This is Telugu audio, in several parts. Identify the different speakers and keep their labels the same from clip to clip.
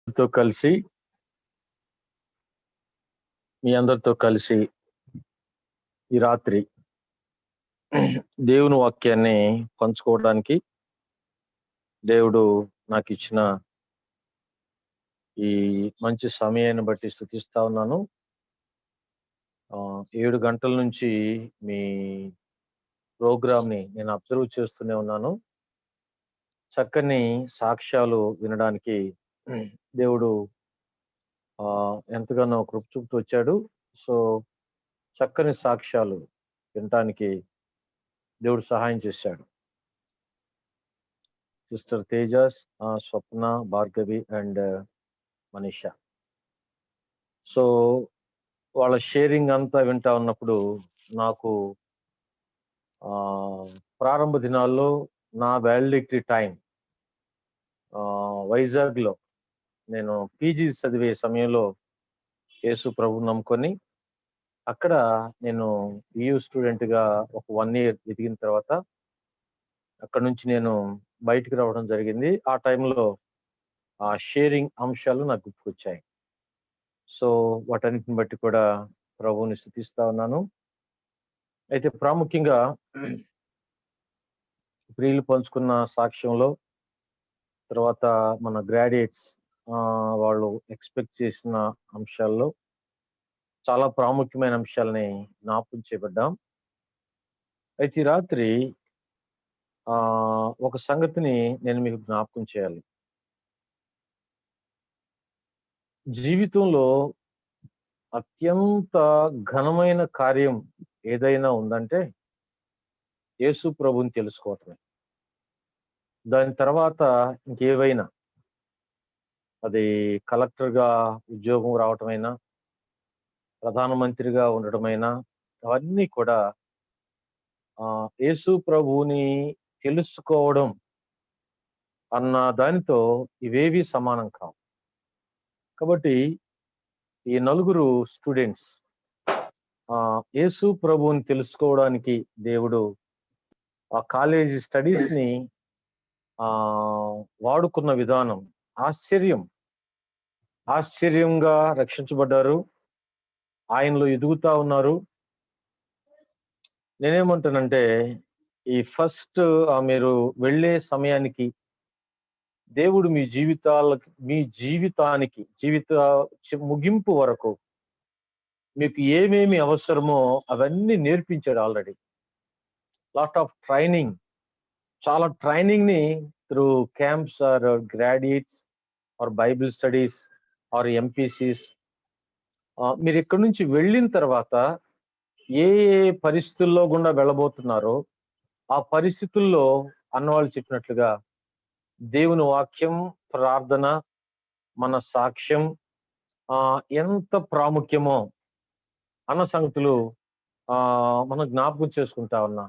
Speaker 1: తో కలిసి మీ అందరితో కలిసి ఈ రాత్రి దేవుని వాక్యాన్ని పంచుకోవడానికి దేవుడు నాకు ఇచ్చిన ఈ మంచి సమయాన్ని బట్టి స్తుతిస్తా ఉన్నాను. 7 గంటల నుంచి మీ ప్రోగ్రామ్‌ని నేను అబ్జర్వ్ చేస్తూనే ఉన్నాను. చక్కని సాక్ష్యాలు వినడానికి దేవుడు ఎంతగానో కృప చూపుతూ వచ్చాడు. సో, చక్కని సాక్ష్యాలు వినటానికి దేవుడు సహాయం చేశాడు. Sister Tejas, Swapna, Bhargavi and Manisha. So వాళ్ళ షేరింగ్ అంతా వింటా ఉన్నప్పుడు నాకు ప్రారంభ దినాల్లో నా వ్యాలిడిటీ టైం వైజాగ్లో నేను పీజీ చదివే సమయంలో యేసు ప్రభువుని నమ్ముకొని అక్కడ నేను యూయూ స్టూడెంట్గా ఒక 1 year ఎదిగిన తర్వాత అక్కడ నుంచి నేను బయటికి రావడం జరిగింది. ఆ టైంలో ఆ షేరింగ్ అంశాలు నాకు గుర్తుకొచ్చాయి. సో వాటన్నిటిని బట్టి కూడా ప్రభువుని స్తుతిస్తా ఉన్నాను. అయితే ప్రాముఖ్యంగా ప్రియులు పంచుకున్న సాక్ష్యంలో తర్వాత మన గ్రాడ్యుయేట్స్ వాళ్ళు ఎక్స్పెక్ట్ చేసిన అంశాల్లో చాలా ప్రాముఖ్యమైన అంశాలని జ్ఞాపకం చేయబడ్డాం. అయితే ఈ రాత్రి ఒక సంగతిని నేను మీకు జ్ఞాపకం చేయాలి. జీవితంలో అత్యంత ఘనమైన కార్యం ఏదైనా ఉందంటే యేసు ప్రభువుని తెలుసుకోవటమే. దాని తర్వాత ఇంకేవైనా అది కలెక్టర్‌గా ఉద్యోగం రావటమైనా, ప్రధానమంత్రిగా ఉండటమైనా అవన్నీ కూడా యేసు ప్రభువుని తెలుసుకోవడం అన్న దానితో ఇవేవి సమానం కావు. కాబట్టి ఈ నలుగురు స్టూడెంట్స్ యేసు ప్రభువుని తెలుసుకోవడానికి దేవుడు ఆ కాలేజీ స్టడీస్‌ని వాడుకున్న విధానం ఆశ్చర్యంగా రక్షించబడ్డారు. ఆయనలో ఎదుగుతా ఉన్నారు. నేనేమంటానంటే ఈ ఫస్ట్ మీరు వెళ్ళే సమయానికి దేవుడు మీ జీవితానికి ముగింపు వరకు మీకు ఏమేమి అవసరమో అవన్నీ నేర్పించాడు ఆల్రెడీ. లాట్ ఆఫ్ ట్రైనింగ్, చాలా ట్రైనింగ్‌ని through camps or graduates or Bible studies or MPCs మీరు ఇక్కడి నుంచి వెళ్ళిన తర్వాత ఏ పరిస్థితుల్లో గుండా వెళ్ళబోతున్నారో ఆ పరిస్థితుల్లో అన్నవాళ్ళు చెప్పినట్లుగా దేవుని వాక్యం, ప్రార్థన, మన సాక్ష్యం ఎంత ప్రాముఖ్యమో అన్న సంగతులు మనం జ్ఞాపకం చేసుకుంటా ఉన్నాం.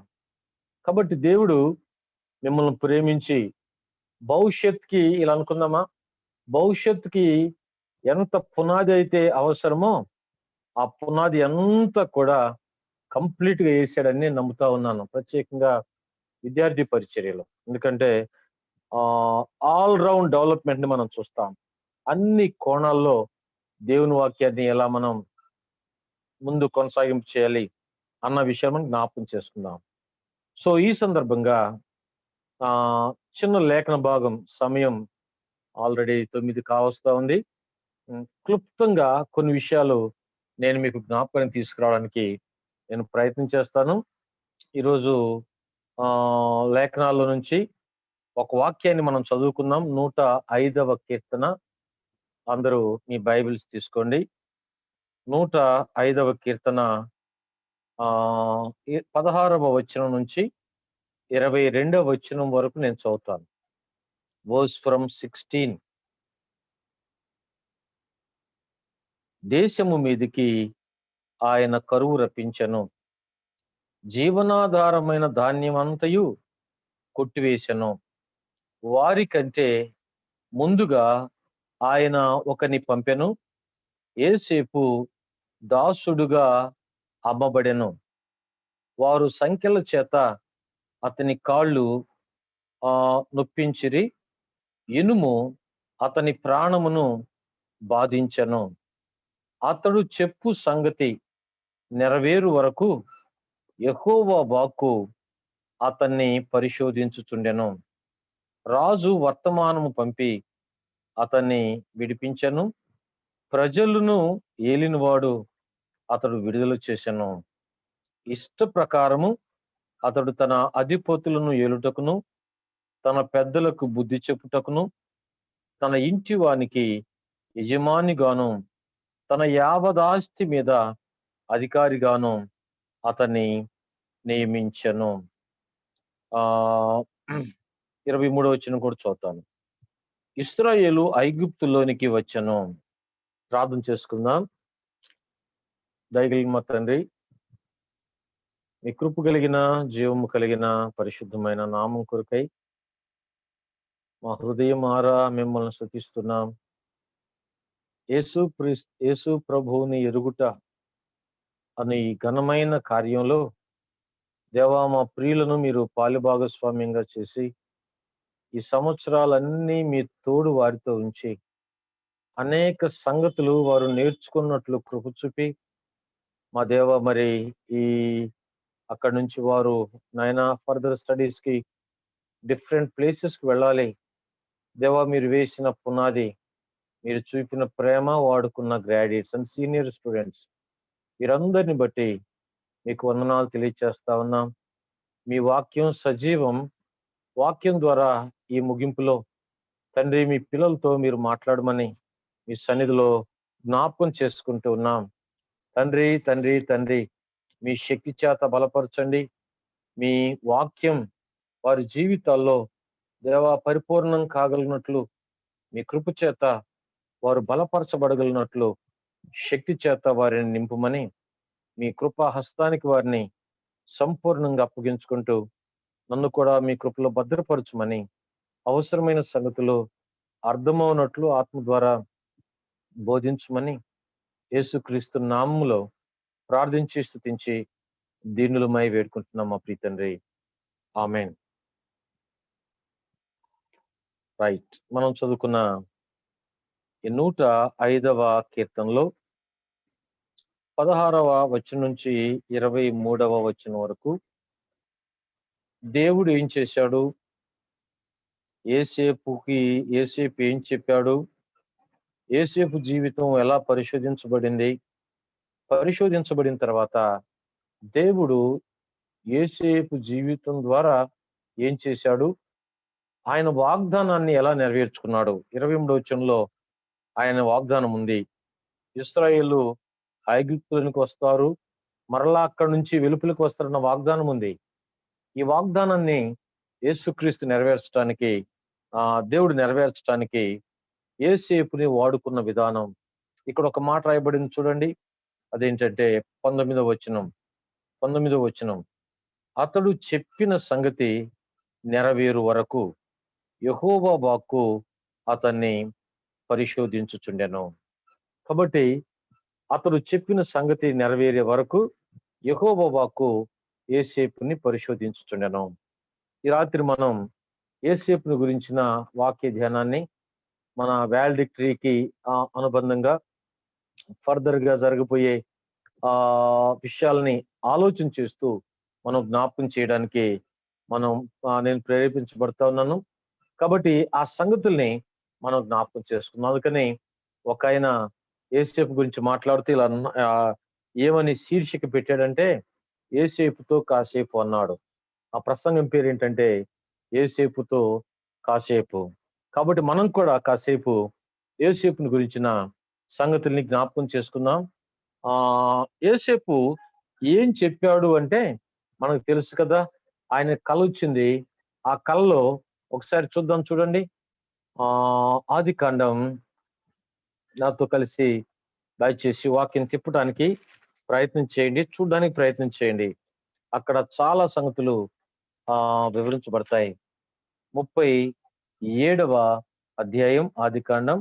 Speaker 1: కాబట్టి దేవుడు మిమ్మల్ని ప్రేమించి భవిష్యత్తుకి ఇలా అనుకుందామా, భవిష్యత్తుకి ఎంత పునాది అయితే అవసరమో ఆ పునాది అంతా కూడా కంప్లీట్‌గా వేసాడని నేను నమ్ముతా ఉన్నాను. ప్రత్యేకంగా విద్యార్థి పరిచర్యలో. ఎందుకంటే ఆల్ రౌండ్ డెవలప్‌మెంట్‌ని మనం చూస్తాం. అన్ని కోణాల్లో దేవుని వాక్యాన్ని ఎలా మనం ముందు కొనసాగింపు చేయాలి అన్న విషయం మనం జ్ఞాపకం చేసుకుందాం. సో ఈ సందర్భంగా చిన్న లేఖన భాగం, సమయం ఆల్రెడీ 9 కావస్తా ఉంది. క్లుప్తంగా కొన్ని విషయాలు నేను మీకు జ్ఞాపకానికి తీసుకురావడానికి నేను ప్రయత్నం చేస్తాను. ఈరోజు లేఖనాల్లో నుంచి ఒక వాక్యాన్ని మనం చదువుకుందాం. 105వ కీర్తన. అందరూ మీ బైబిల్స్ తీసుకోండి. 105వ కీర్తన 16వ వచనం నుంచి 22వ వచనం వరకు నేను చదువుతాను. Verse from 16. దేశము మీదికి ఆయన కరువు రప్పించెను, జీవనాధారమైన ధాన్యమంతయు కొట్టివేశను. వారికంటే ముందుగా ఆయన ఒకని పంపెను, యేసేపు దాసుడుగా అమ్మబడెను. వారు సంకెళ్ళ చేత అతని కాళ్ళు నొప్పించిరి, ఇనుము అతని ప్రాణమును బాధించెను. అతడు చెప్పు సంగతి నెరవేరు వరకు యెహోవా వాక్కు అతన్ని పరిశోధించుచుండెను. రాజు వర్తమానము పంపి అతన్ని విడిపించెను. ప్రజలను ఏలినవాడు అతడు విడుదల చేసెను. ఇష్ట ప్రకారము అతడు తన అధిపతులను ఏలుటకును, తన పెద్దలకు బుద్ధి చెప్పుటకును, తన ఇంటి వానికి యజమానిగాను, తన యావదాస్తి మీద అధికారిగాను అతన్ని నియమించెను. 23వ వచనం కూడా చదువుతాను. ఇశ్రాయేలు ఐగుప్తులోనికి వచ్చెను. ప్రార్థన చేసుకుందాం. దయగలిగిన మా తండ్రి, మీ కృప కలిగిన, జీవము కలిగిన, పరిశుద్ధమైన నామం కొరకై మా హృదయమారా మిమ్మల్ని స్తుతిస్తున్నాం. యేసు ప్రభువుని ఎరుగుట అనే ఈ ఘనమైన కార్యంలో దేవా, మా ప్రియులను మీరు పాలుభాగస్వామ్యంగా చేసి ఈ సంవత్సరాలన్నీ మీ తోడు వారితో ఉంచి అనేక సంగతులు వారు నేర్చుకున్నట్లు కృప చూపి మా దేవ, మరి ఈ అక్కడి నుంచి వారు నాయనా ఫర్దర్ స్టడీస్ కి డిఫరెంట్ ప్లేసెస్ కి వెళ్ళాలి. దేవా, మీరు వేసిన పునాది, మీరు చూపిన ప్రేమ, వాడుకున్న గ్రాడ్యుయేట్స్ అండ్ సీనియర్ స్టూడెంట్స్ వీరందరిని బట్టి మీకు వందనాలు తెలియచేస్తా ఉన్నాం. మీ వాక్యం సజీవం. వాక్యం ద్వారా ఈ ముగింపులో తండ్రి మీ పిల్లలతో మీరు మాట్లాడమని మీ సన్నిధిలో జ్ఞాపకం చేసుకుంటూ ఉన్నాం. తండ్రి తండ్రి తండ్రి మీ శక్తి చేత బలపరచండి. మీ వాక్యం వారి జీవితాల్లో దేవా పరిపూర్ణం కాగలిగినట్లు, మీ కృప చేత వారు బలపరచబడగలిగినట్లు శక్తి చేత వారిని నింపుమని మీ కృపా హస్తానికి వారిని సంపూర్ణంగా అప్పగించుకుంటూ నన్ను కూడా మీ కృపలో భద్రపరచుమని, అవసరమైన సంగతులు అర్థమవునట్లు ఆత్మ ద్వారా బోధించమని యేసుక్రీస్తు నామములో ప్రార్థించి స్తుతించి దీనులమై వేడుకుంటున్నాం మా ప్రియ తండ్రి. ఆమేన్. రైట్, మనం చదువుకున్న ఈ 105వ కీర్తనలో 16వ వచనం నుంచి 23వ వచనం వరకు దేవుడు ఏం చేశాడు, ఏసేపు ఏం చెప్పాడు, ఏసేపు జీవితం ఎలా పరిశోధించబడిన తర్వాత దేవుడు ఏసేపు జీవితం ద్వారా ఏం చేశాడు, ఆయన వాగ్దానాన్ని ఎలా నెరవేర్చుకున్నాడు. 23వ వచనంలో ఆయన వాగ్దానం ఉంది. ఇశ్రాయేలు ఐగుప్తులోనికి వస్తారు, మరలా అక్కడి నుంచి వెలుపలికి వస్తారన్న వాగ్దానం ఉంది. ఈ వాగ్దానాన్ని యేసుక్రీస్తు నెరవేర్చడానికి, దేవుడు నెరవేర్చడానికి యేసేపుని వాడుకున్న విధానం ఇక్కడ ఒక మాట రాయబడింది చూడండి. అదేంటంటే 19వ వచనం, అతడు చెప్పిన సంగతి నెరవేరు వరకు యెహోవా వాక్కు అతన్ని పరిశోధించుచుండెను. కాబట్టి అతడు చెప్పిన సంగతి నెరవేరే వరకు యెహోవా వాక్కు యేసేపుని పరిశోధించుచుండెను. ఈ రాత్రి మనం యేసేపుని గురించిన వాక్య ధ్యానాన్ని మన వాల్డిక్టరీకి అనుబంధంగా ఫర్దర్ గా జరగబోయే విషయాలని ఆలోచన చేస్తూ మనం జ్ఞాపకం చేయడానికి నేను ప్రేరేపించబడతా ఉన్నాను. కాబట్టి ఆ సంగతుల్ని మనం జ్ఞాపకం చేసుకున్నాం. అందుకని ఒక ఆయన యేసేపు గురించి మాట్లాడుతూ ఇలా ఏమని శీర్షిక పెట్టాడంటే, యేసేపుతో కాసేపు అన్నాడు. ఆ ప్రసంగం పేరు ఏంటంటే యేసేపుతో కాసేపు. కాబట్టి మనం కూడా కాసేపు యేసేపుని గురించిన సంగతుల్ని జ్ఞాపకం చేసుకుందాం. యేసేపు ఏం చెప్పాడు అంటే మనకు తెలుసు కదా, ఆయన కల వచ్చింది. ఆ కలలో ఒకసారి చూడండి. ఆదికాండం నాతో కలిసి దయచేసి వాక్యం తిప్పడానికి ప్రయత్నం చేయండి, చూడడానికి ప్రయత్నం చేయండి. అక్కడ చాలా సంగతులు వివరించబడతాయి. 37వ అధ్యాయం, ఆదికాండం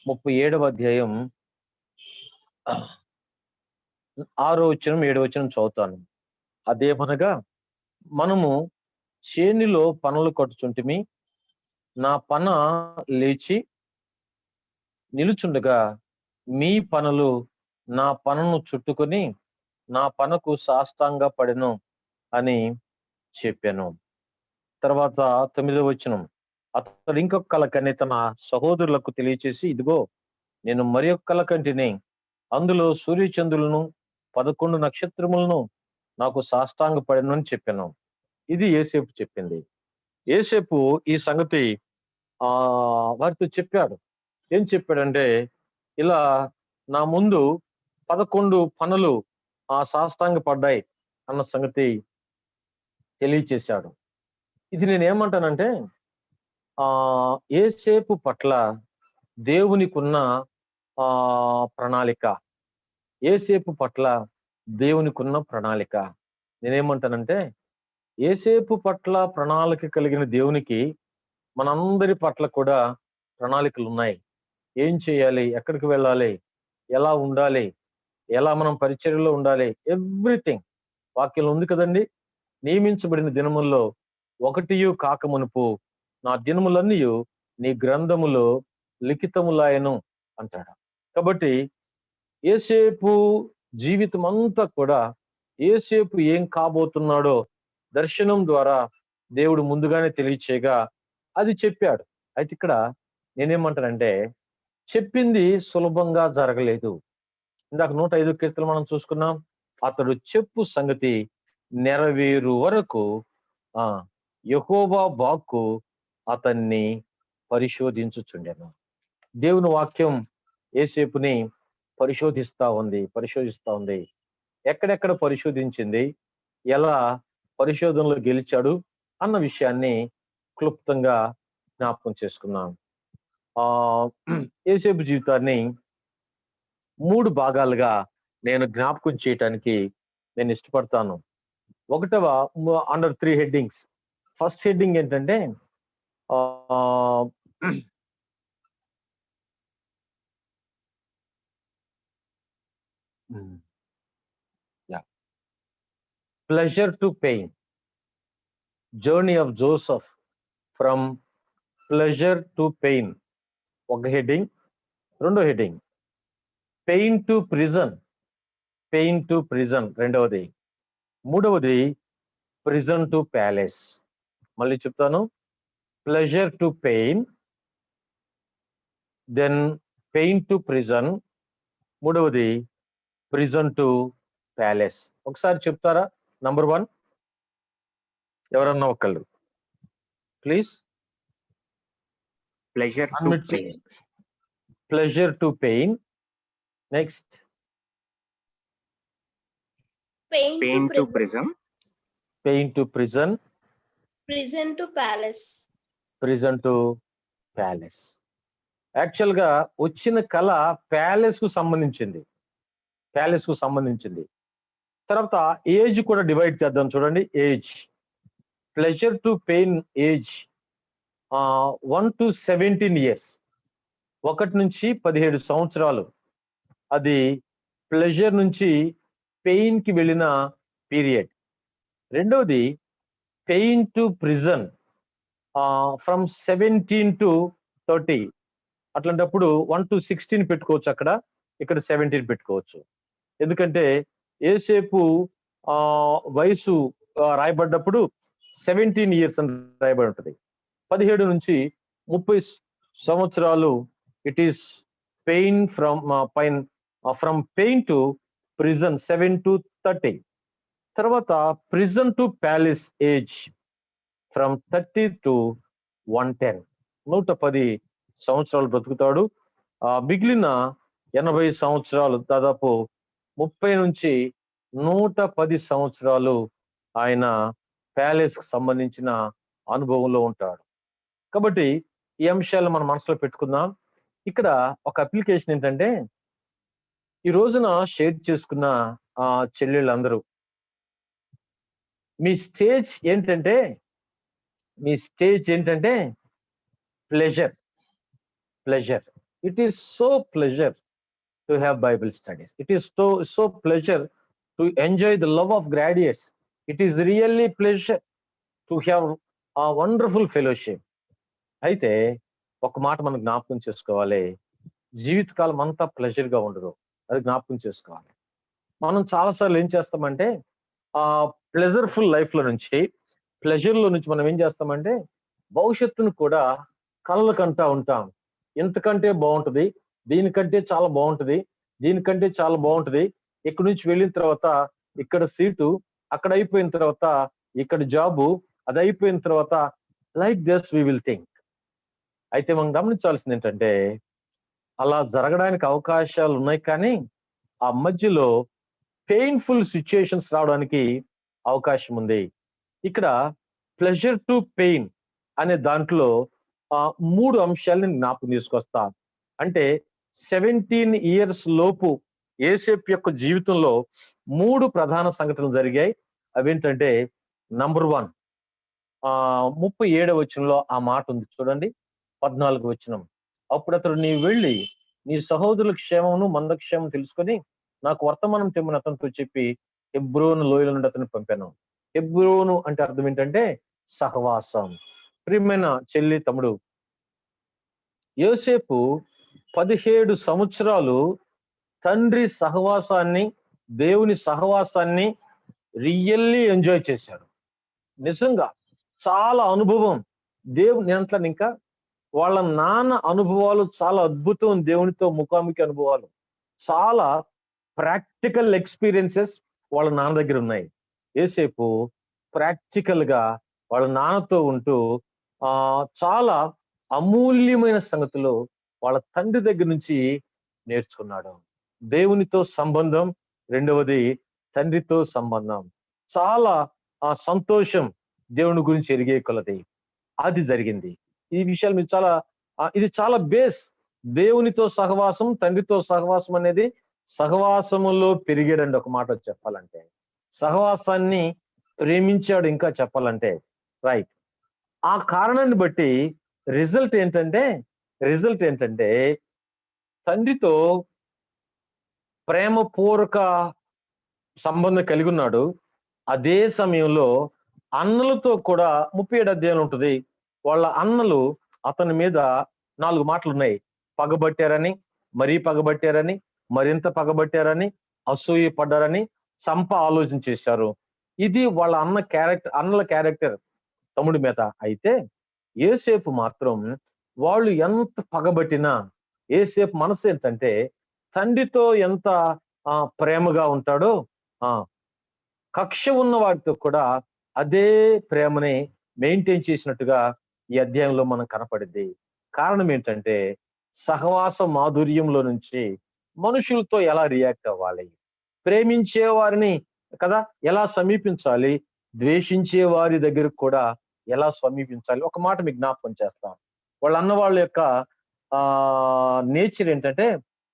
Speaker 1: 37వ అధ్యాయం 6వ వచనం 7వ వచనం చదువుతాను. అదేమనగా, మనము చేనిలో పనులు కట్టుచుంటిమి, నా పన లేచి నిలుచుండగా మీ పనులు నా పనును చుట్టుకొని నా పనకు సాష్టాంగ పడెను అని చెప్పాను. తర్వాత 9వ వచనం. అతడు ఇంకొక కల కని తన సహోదరులకు తెలియచేసి, ఇదిగో నేను మరి ఒక కల కంటిని. అందులో సూర్యచంద్రులను 11 నక్షత్రములను నాకు సాష్టాంగ పడెను అని చెప్పాను. ఇది యోసేపు చెప్పింది. యోసేపు ఈ సంగతి వారితో చెప్పాడు. ఏం చెప్పాడంటే, ఇలా నా ముందు 11 పనులు సాష్టాంగ పడ్డాయి అన్న సంగతి తెలియచేశాడు. ఇది నేనేమంటానంటే, యోసేపు పట్ల దేవునికున్న ప్రణాళిక. యోసేపు పట్ల దేవునికున్న ప్రణాళిక. నేనేమంటానంటే, యోసేపు పట్ల ప్రణాళిక కలిగిన దేవునికి మనందరి పట్ల కూడా ప్రణాళికలున్నాయి. ఏం చేయాలి? ఎక్కడికి వెళ్ళాలి? ఎలా ఉండాలి? ఎలా మనం పరిచర్యలో ఉండాలి? ఎవ్రీథింగ్ వాక్యంలో ఉంది కదండి. నియమించబడిన దినముల్లో ఒకటియు కాకమునుపు నా దినములన్నీయు నీ గ్రంథములో లిఖితములాయెను అంటాడు. కాబట్టి యోసేపు జీవితం అంతా కూడా యోసేపు ఏం కాబోతున్నాడో దర్శనం ద్వారా దేవుడు ముందుగానే తెలియచేయగా అది చెప్పాడు. అయితే ఇక్కడ నేనేమంటానంటే, చెప్పింది సులభంగా జరగలేదు. ఇందాక 105 కీర్తనలు మనం చూసుకున్నాం. అతడు చెప్పు సంగతి నెరవేరు వరకు యెహోవా వాక్కు అతన్ని పరిశోధించుచుండెను. దేవుని వాక్యం యోసేపుని పరిశోధిస్తా ఉంది. ఎక్కడెక్కడ పరిశోధించింది, ఎలా పరిశోధనలో గెలిచాడు అన్న విషయాన్ని క్లుప్తంగా జ్ఞాపకం చేసుకున్నాం. యోసేపు జీవితాన్ని 3 భాగాలుగా నేను జ్ఞాపకం చేయటానికి నేను ఇష్టపడతాను. ఒకటవ అండర్ 3 హెడ్డింగ్స్. ఫస్ట్ హెడ్డింగ్ ఏంటంటే, pleasure to pain. Journey of Joseph from pleasure to pain ఒక హెడ్డింగ్. రెండో హెడ్డింగ్ పెయిన్ టు ప్రిజన్ రెండవది. మూడవది ప్రిజన్ టు ప్యాలెస్. మళ్ళీ చెప్తాను. Pleasure to pain, then pain to prison, మూడవది ప్రిజన్ టు ప్యాలెస్. ఒకసారి చెప్తారా? నంబర్ 1 ఎవరన్నా ఒకళ్ళు please. Pleasure to pain. Next
Speaker 2: pain to prison.
Speaker 3: Prison to palace.
Speaker 1: Actual గా వచ్చిన కళ ప్యాలెస్ కు సంబంధించింది. తర్వాత ఏజ్ కూడా డివైడ్ చేద్దాం. చూడండి, age. Pleasure to pain age 1 to 17 years. 1 నుంచి 17 సంవత్సరాలు. అది ప్లెజర్ నుంచి పెయిన్ కి వెళ్ళిన పీరియడ్. రెండవది pain to prison from 17 to 30. అట్లాంటప్పుడు 1 to 16 పెట్టుకోవచ్చు. ఇక్కడ 17 పెట్టుకోవచ్చు. ఎందుకంటే యోసేపు వయసు రాయబడ్డప్పుడు 17 years అని రాయబడి ఉంటుంది. 17 నుంచి 30 సంవత్సరాలు it is pain from pain to prison 7 to 30. తర్వాత prison to palace age from 30 to 110. 110 సంవత్సరాలు బ్రతుకుతాడు. మిగిలిన 80 సంవత్సరాలు, దాదాపు 30 నుంచి 110 సంవత్సరాలు ఆయన ప్యాలెస్ కు సంబంధించిన అనుభవంలో ఉంటాడు. కాబట్టి ఈ అంశాలు మనం మనసులో పెట్టుకుందాం. ఇక్కడ ఒక అప్లికేషన్ ఏంటంటే, ఈ రోజున షేర్ చేసుకున్న చెల్లెళ్ళందరూ మీ స్టేజ్ ఏంటంటే pleasure. It is so pleasure to have Bible studies. It is so pleasure to enjoy the love of graduates. It is really pleasure to have wonderful fellowship. అయితే ఒక మాట మనం జ్ఞాపకం చేసుకోవాలి. జీవితకాలం అంతా ప్లెజర్ గా ఉండదు. అది జ్ఞాపకం చేసుకోవాలి. మనం చాలాసార్లు ఏం చేస్తామంటే ఆ ప్లెజర్‌ఫుల్ లైఫ్‌లో నుంచి, ప్లెజర్‌లో నుంచి మనం ఏం చేస్తామంటే, భవిష్యత్తును కూడా కలలు కంటా ఉంటాం. ఇంతకంటే బావుంటది. దీనికంటే చాలా బావుంటది. దీనికంటే చాలా బావుంటది. ఇక్కడి నుంచి వెళ్ళిన తర్వాత ఇక్కడ సీటు, అక్కడ అయిపోయిన తర్వాత ఇక్కడ జాబు, అదయిపోయిన తర్వాత like this we will think. అయితే మనం గమనించాల్సిందేంటంటే, అలా జరగడానికి అవకాశాలున్నాయి కానీ, ఆ మధ్యలో పెయిన్‌ఫుల్ సిట్యుయేషన్స్ రావడానికి అవకాశం ఉంది. ఇక్కడ ప్లెజర్ టు పెయిన్ అనే దాంట్లో 3 అంశాలను జ్ఞాపకం తీసుకొస్తా. అంటే 17 ఇయర్స్ లోపు యోసేపు యొక్క జీవితంలో 3 ప్రధాన సంఘటనలు జరిగాయి. అవేంటంటే నంబర్ 1 37వ వచనంలో ఆ మాట ఉంది చూడండి. 14వ వచనం. అప్పుడతడు నీవు వెళ్లి నీ సహోదరుల క్షేమమును మందక్షేమం తెలుసుకొని నాకు వర్తమానం తెమ్మని అతనితో చెప్పి హెబ్రోను లోయల నుండి అతన్ని పంపాను. హెబ్రోను అంటే అర్థం ఏంటంటే సహవాసం. ప్రియమైన చెల్లి తమ్ముడు, యోసేపు 17 సంవత్సరాలు తండ్రి సహవాసాన్ని, దేవుని సహవాసాన్ని రియల్లీ ఎంజాయ్ చేశాడు. నిజంగా చాలా అనుభవం. నేనంటాను ఇంకా వాళ్ళ నాన్న అనుభవాలు చాలా అద్భుతం. దేవునితో ముఖాముఖి అనుభవాలు. చాలా ప్రాక్టికల్ ఎక్స్‌పీరియన్సెస్ వాళ్ళ నాన్న దగ్గర ఉన్నాయి. యోసేపు ప్రాక్టికల్ గా వాళ్ళ నాన్నతో ఉంటూ చాలా అమూల్యమైన సంగతులు వాళ్ళ తండ్రి దగ్గర నుంచి నేర్చుకున్నాడు. దేవునితో సంబంధం, రెండవది తండ్రితో సంబంధం. చాలా సంతోషం దేవుని గురించి ఎరిగే కొలది. అది జరిగింది. ఈ విషయాలు మీరు చాలా ఇది చాలా బేస్. దేవునితో సహవాసం, తండ్రితో సహవాసం అనేది సహవాసములో పెరిగాడండి ఒక మాట చెప్పాలంటే. సహవాసాన్ని ప్రేమించాడు ఇంకా చెప్పాలంటే. రైట్. ఆ కారణాన్ని బట్టి రిజల్ట్ ఏంటంటే తండ్రితో ప్రేమపూర్వక సంబంధం కలిగి ఉన్నాడు. అదే సమయంలో అన్నలతో కూడా 37 అధ్యాయం ఉంటది. వాళ్ళ అన్నలు అతని మీద 4 మాటలున్నాయి. పగబట్టారని, మరీ పగబట్టారని, మరింత పగబట్టారని, అసూయ పడ్డారని, ఆలోచన చేశారు. ఇది వాళ్ళ అన్నల క్యారెక్టర్ తమ్ముడి మీద. అయితే యోసేపు మాత్రం వాళ్ళు ఎంత పగబట్టినా యోసేపు మనసు ఏంటంటే తండ్రితో ఎంత ప్రేమగా ఉంటాడో కక్ష ఉన్న వాడితో కూడా అదే ప్రేమని మెయింటైన్ చేసినట్టుగా ఈ అధ్యాయంలో మనం కనపడింది. కారణం ఏంటంటే సహవాస మాధుర్యంలో నుంచి మనుషులతో ఎలా రియాక్ట్ అవ్వాలి, ప్రేమించే వారిని కదా ఎలా సమీపించాలి, ద్వేషించే వారి దగ్గరకు కూడా ఎలా సమీపించాలి. ఒక మాట మీకు జ్ఞాపకం చేస్తాం. వాళ్ళ యొక్క నేచర్ ఏంటంటే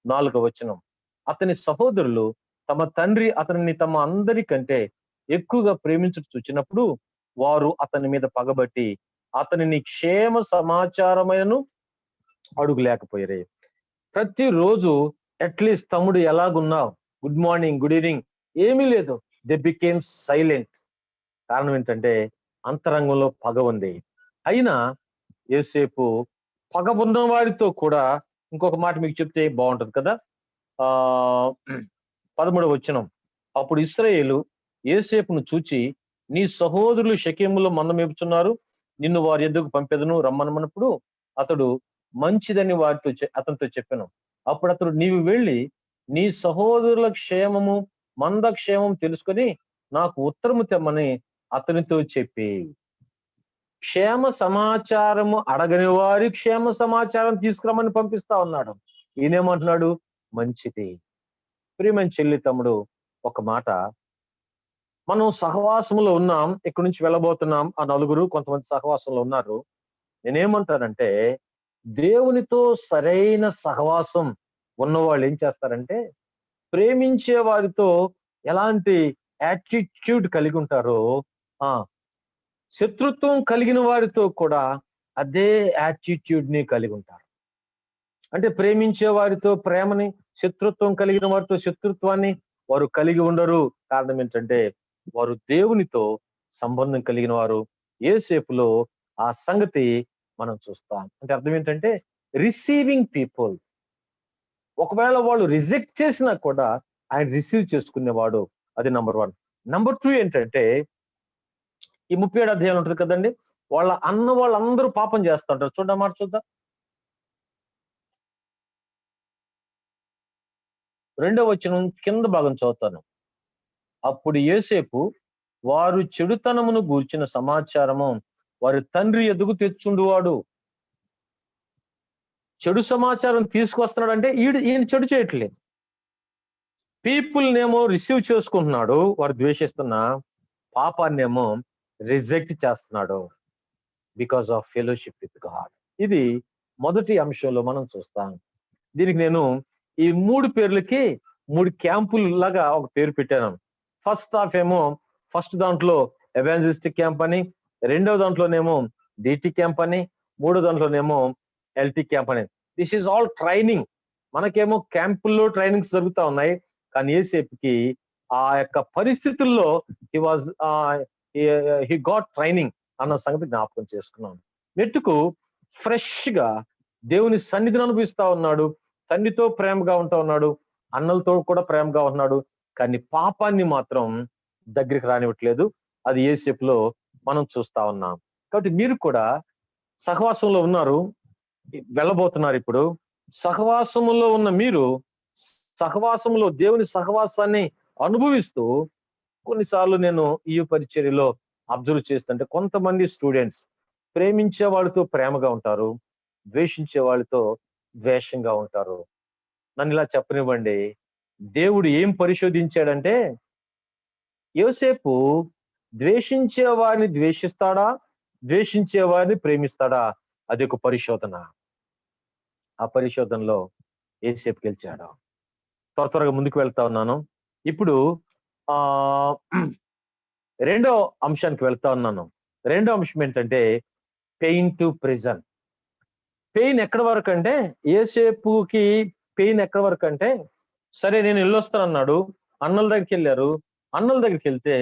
Speaker 1: 4వ వచనం. అతని సహోదరులు తమ తండ్రి అతనిని తమ అందరికంటే ఎక్కువగా ప్రేమించుట చూచినప్పుడు వారు అతని మీద పగబట్టి అతనిని క్షేమ సమాచారమైనను అడుగులేకపోయారు. ప్రతిరోజు అట్లీస్ట్ తమ్ముడు ఎలాగున్నావు, గుడ్ మార్నింగ్, గుడ్ ఈవినింగ్ ఏమీ లేదు. They became silent. కారణం ఏంటంటే అంతరంగంలో పగ ఉంది. అయినా యోసేపు పగ ఉన్న వారితో కూడా ఇంకొక మాట మీకు చెప్తే బాగుంటది కదా. 13వ వచనం. అప్పుడు ఇశ్రాయేలు యోసేపును చూచి నీ సహోదరులు షెకెములో మందమేపుచున్నారు, నిన్ను వారి ఎద్దుకు పంపెదను రమ్మనమన్నప్పుడు అతడు మంచిదని అతనితో చెప్పాను. అప్పుడు అతడు నీవు వెళ్ళి నీ సహోదరుల క్షేమము మంద క్షేమం తెలుసుకొని నాకు ఉత్తరము తెమ్మని అతనితో చెప్పి, క్షేమ సమాచారము అడగని వారి క్షేమ సమాచారం తీసుకురమ్మని పంపిస్తా ఉన్నాడు. ఈయనేమంటున్నాడు? మంచిది. ప్రియమైన చెల్లి తమ్ముడు, ఒక మాట, మనం సహవాసంలో ఉన్నాం, ఇక్కడి నుంచి వెళ్ళబోతున్నాం. ఆ నలుగురు కొంతమంది సహవాసంలో ఉన్నారు. నేనేమంటానంటే దేవునితో సరైన సహవాసం ఉన్నవాళ్ళు ఏం చేస్తారంటే ప్రేమించే వారితో ఎలాంటి యాటిట్యూడ్ కలిగి ఉంటారో శత్రుత్వం కలిగిన వారితో కూడా అదే యాటిట్యూడ్ ని కలిగి ఉంటారు. అంటే ప్రేమించే వారితో ప్రేమని, శత్రుత్వం కలిగిన వారితో శత్రుత్వాన్ని వారు కలిగి ఉండరు. కారణం ఏంటంటే వారు దేవునితో సంబంధం కలిగిన వారు. యోసేపులో ఆ సంగతి మనం చూస్తాం. అంటే అర్థం ఏంటంటే రిసీవింగ్ పీపుల్, ఒకవేళ వాళ్ళు రిజెక్ట్ చేసినా కూడా ఆయన రిసీవ్ చేసుకునేవాడు. అది నంబర్ 1. నంబర్ 2 ఏంటంటే ఈ 37 అధ్యాయం ఉంటుంది కదండి, వాళ్ళ అన్న వాళ్ళందరూ పాపం చేస్తుంటారు. చూద్దాం మాట చూద్దాం. 2వ వచనం కింద భాగం చదువుతాను. అప్పుడు యోసేపు వారు చెడుతనమును గూర్చిన సమాచారము వారి తండ్రి ఎదుగు తెచ్చుండువాడు. చెడు సమాచారం తీసుకొస్తున్నాడంటే ఈయన చెడు చేయట్లేదు. పీపుల్నేమో రిసీవ్ చేసుకుంటున్నాడు, వారు ద్వేషిస్తున్న పాపాన్నేమో రిజెక్ట్ చేస్తున్నాడు because of fellowship with God. ఇది మొదటి అంశంలో మనం చూస్తాం. దీనికి నేను ఈ 3 పేర్లకి 3 క్యాంపులు లాగా ఒక పేరు పెట్టాను. ఫస్ట్ హాఫ్ ఏమో ఫస్ట్ దాంట్లో ఎవాంజలిస్టిక్ క్యాంప్ అని, రెండవ దాంట్లోనేమో డిటి క్యాంప్ అని, మూడో దాంట్లోనేమో ఎల్టీ క్యాంప్ అని. This is all training. మనకేమో క్యాంపుల్లో ట్రైనింగ్స్ జరుగుతూ ఉన్నాయి, కానీ యోసేపుకి ఆ యొక్క పరిస్థితుల్లో హీ గాట్ ట్రైనింగ్ అన్న సంగతి జ్ఞాపకం చేసుకున్నాం. మెట్టుకు ఫ్రెష్ గా దేవుని సన్నిధిని అనుభవిస్తా ఉన్నాడు, తండ్రితో ప్రేమగా ఉంటా ఉన్నాడు, అన్నలతో కూడా ప్రేమగా ఉన్నాడు, కానీ పాపాన్ని మాత్రం దగ్గరికి రానివ్వట్లేదు. అది యోసేపులో మనం చూస్తా ఉన్నాం. కాబట్టి మీరు కూడా సహవాసంలో ఉన్నారు, వెళ్ళబోతున్నారు. ఇప్పుడు సహవాసములో ఉన్న మీరు సహవాసంలో దేవుని సహవాసాన్ని అనుభవిస్తూ, కొన్నిసార్లు నేను ఈ పరిచర్యలో అబ్జర్వ్ చేస్తుంటే కొంతమంది స్టూడెంట్స్ ప్రేమించే వాళ్ళతో ప్రేమగా ఉంటారు, ద్వేషించే వాళ్ళతో ద్వేషంగా ఉంటారు. నన్ను ఇలా చెప్పనివ్వండి, దేవుడు ఏం పరిశోధించాడంటే యోసేపు ద్వేషించే వారిని ద్వేషిస్తాడా, ద్వేషించే వారిని ప్రేమిస్తాడా, అది ఒక పరిశోధన. ఆ పరిశోధనలో యోసేపు గెలిచాడు. త్వరగా ముందుకు వెళ్తా ఉన్నాను. ఇప్పుడు రెండో అంశానికి వెళ్తా ఉన్నాను. రెండో అంశం ఏంటంటే పెయిన్ టు ప్రిజన్. పెయిన్ ఎక్కడి వరకు అంటే, యోసేపుకి పెయిన్ ఎక్కడి వరకు అంటే, సరే నేను వెళ్ళొస్తాను అన్నాడు, అన్నల దగ్గరికి వెళ్ళారు. అన్నల దగ్గరికి వెళ్తే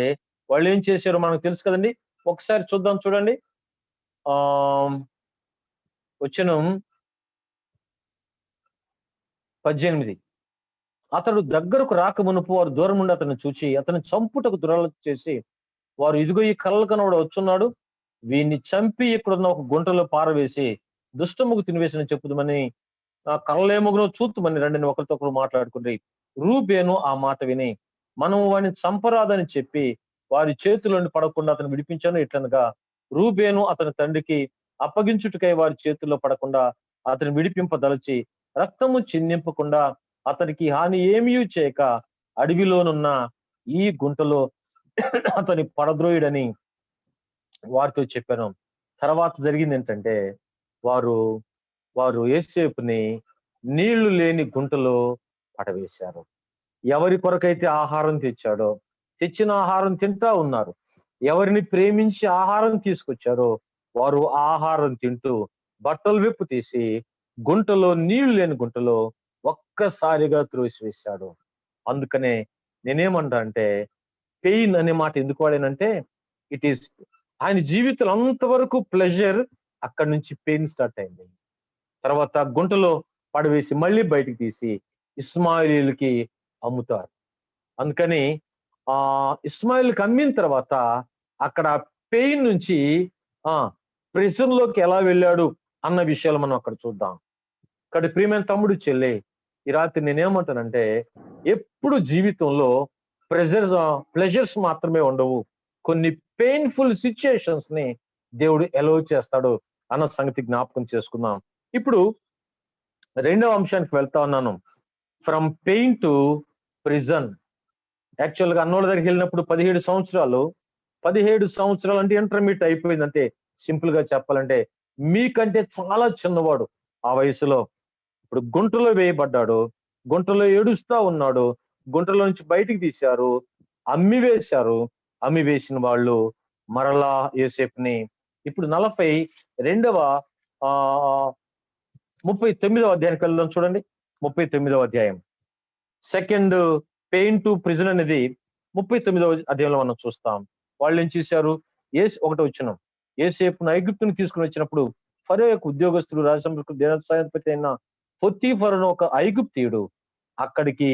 Speaker 1: వాళ్ళు ఏం చేశారో మనకు తెలుసు కదండి. ఒకసారి చూద్దాం, చూడండి. వచనం 18. అతడు దగ్గరకు రాక మునుపు వారు దూరం నుండి అతన్ని చూచి అతన్ని చంపుటకు దురాలోచన చేసి, వారు ఇదిగో ఈ కళ్ళ కనవాడు వచ్చున్నాడు, వీడిని చంపి ఇక్కడున్న ఒక గుంటలో పారవేసి దుష్టముగు తినివేసిన చెప్పుదామని కళ్ళేమగునో చూతుమని రండిని ఒకరితో ఒకరు మాట్లాడుకుంటే, రూబేను ఆ మాట విని మనం వాడిని చంపరాదని చెప్పి వారి చేతుల్లోని పడకుండా అతను విడిపించాను. ఇట్లనగా రూబేను అతని తండ్రికి అప్పగించుటకై వారి చేతుల్లో పడకుండా అతను విడిపింపదలచి రక్తము చిందింపకుండా అతనికి హాని ఏమీ చేయక అడవిలోనున్న ఈ గుంటలో అతని పడద్రోయుడని వారితో చెప్పాను. తర్వాత జరిగింది ఏంటంటే, వారు యోసేపుని నీళ్లు లేని గుంటలో పడవేశారు. ఎవరి కొరకైతే ఆహారం తెచ్చాడో, తెచ్చిన ఆహారం తింటా ఉన్నారు. ఎవరిని ప్రేమించి ఆహారం తీసుకొచ్చారో వారు ఆహారం తింటూ బట్టలు విప్పు తీసి గుంటలో, నీళ్లు లేని గుంటలో ఒక్కసారిగా త్రోసివేశాడు. అందుకనే నేనేమంటా అంటే, పెయిన్ అనే మాట ఎందుకు వాడానంటే, ఇట్ ఈస్ ఆయన జీవితంలో అంతవరకు ప్లెజర్, అక్కడి నుంచి పెయిన్ స్టార్ట్ అయింది. తర్వాత గుంటలో పడవేసి మళ్ళీ బయటికి తీసి ఇస్మాయిలీలకి అమ్ముతారు. అందుకని ఇస్మాయిల్కి అమ్మిన తర్వాత అక్కడ పెయిన్ నుంచి ప్రిజన్ లోకి ఎలా వెళ్ళాడు అన్న విషయాలు మనం అక్కడ చూద్దాం. ఇక్కడ ప్రియమైన తమ్ముడు, చెల్లె, ఈ రాత్రి నేనేమంటానంటే, ఎప్పుడు జీవితంలో ప్లెజర్స్ మాత్రమే ఉండవు, కొన్ని పెయిన్ఫుల్ సిచ్యుయేషన్స్ ని దేవుడు ఎలో చేస్తాడు అన్న సంగతి జ్ఞాపకం చేసుకుందాం. ఇప్పుడు రెండవ అంశానికి వెళ్తా ఉన్నాను. From pain to prison. Actual గా అన్నోళ్ళ దగ్గరికి వెళ్ళినప్పుడు 17 సంవత్సరాలు అంటే ఇంటర్మీడియట్ అయిపోయింది అంతే. సింపుల్ గా చెప్పాలంటే మీకంటే చాలా చిన్నవాడు ఆ వయసులో. ఇప్పుడు గుంటలో వేయబడ్డాడు, గుంటలో ఏడుస్తా ఉన్నాడు, గుంటలో నుంచి బయటికి తీశారు, అమ్మి వేసిన వాళ్ళు మరలా యోసేపుని ఇప్పుడు 39వ అధ్యాయానికి వెళ్దాం. చూడండి, 39వ అధ్యాయం. సెకండ్ పెయిన్ టు ప్రిజన్ అనేది 39వ అధ్యాయంలో మనం చూస్తాం. వాళ్ళు ఏం చేశారు? 1వ వచనం, యోసేపును ఐగుప్తుని తీసుకుని వచ్చినప్పుడు ఫరో యొక్క ఉద్యోగస్తులు, రాజసంరక్షకుడు, దేశాధిపతి అయిన పొతీఫరు అనే ఒక ఐగుప్తీయుడు అక్కడికి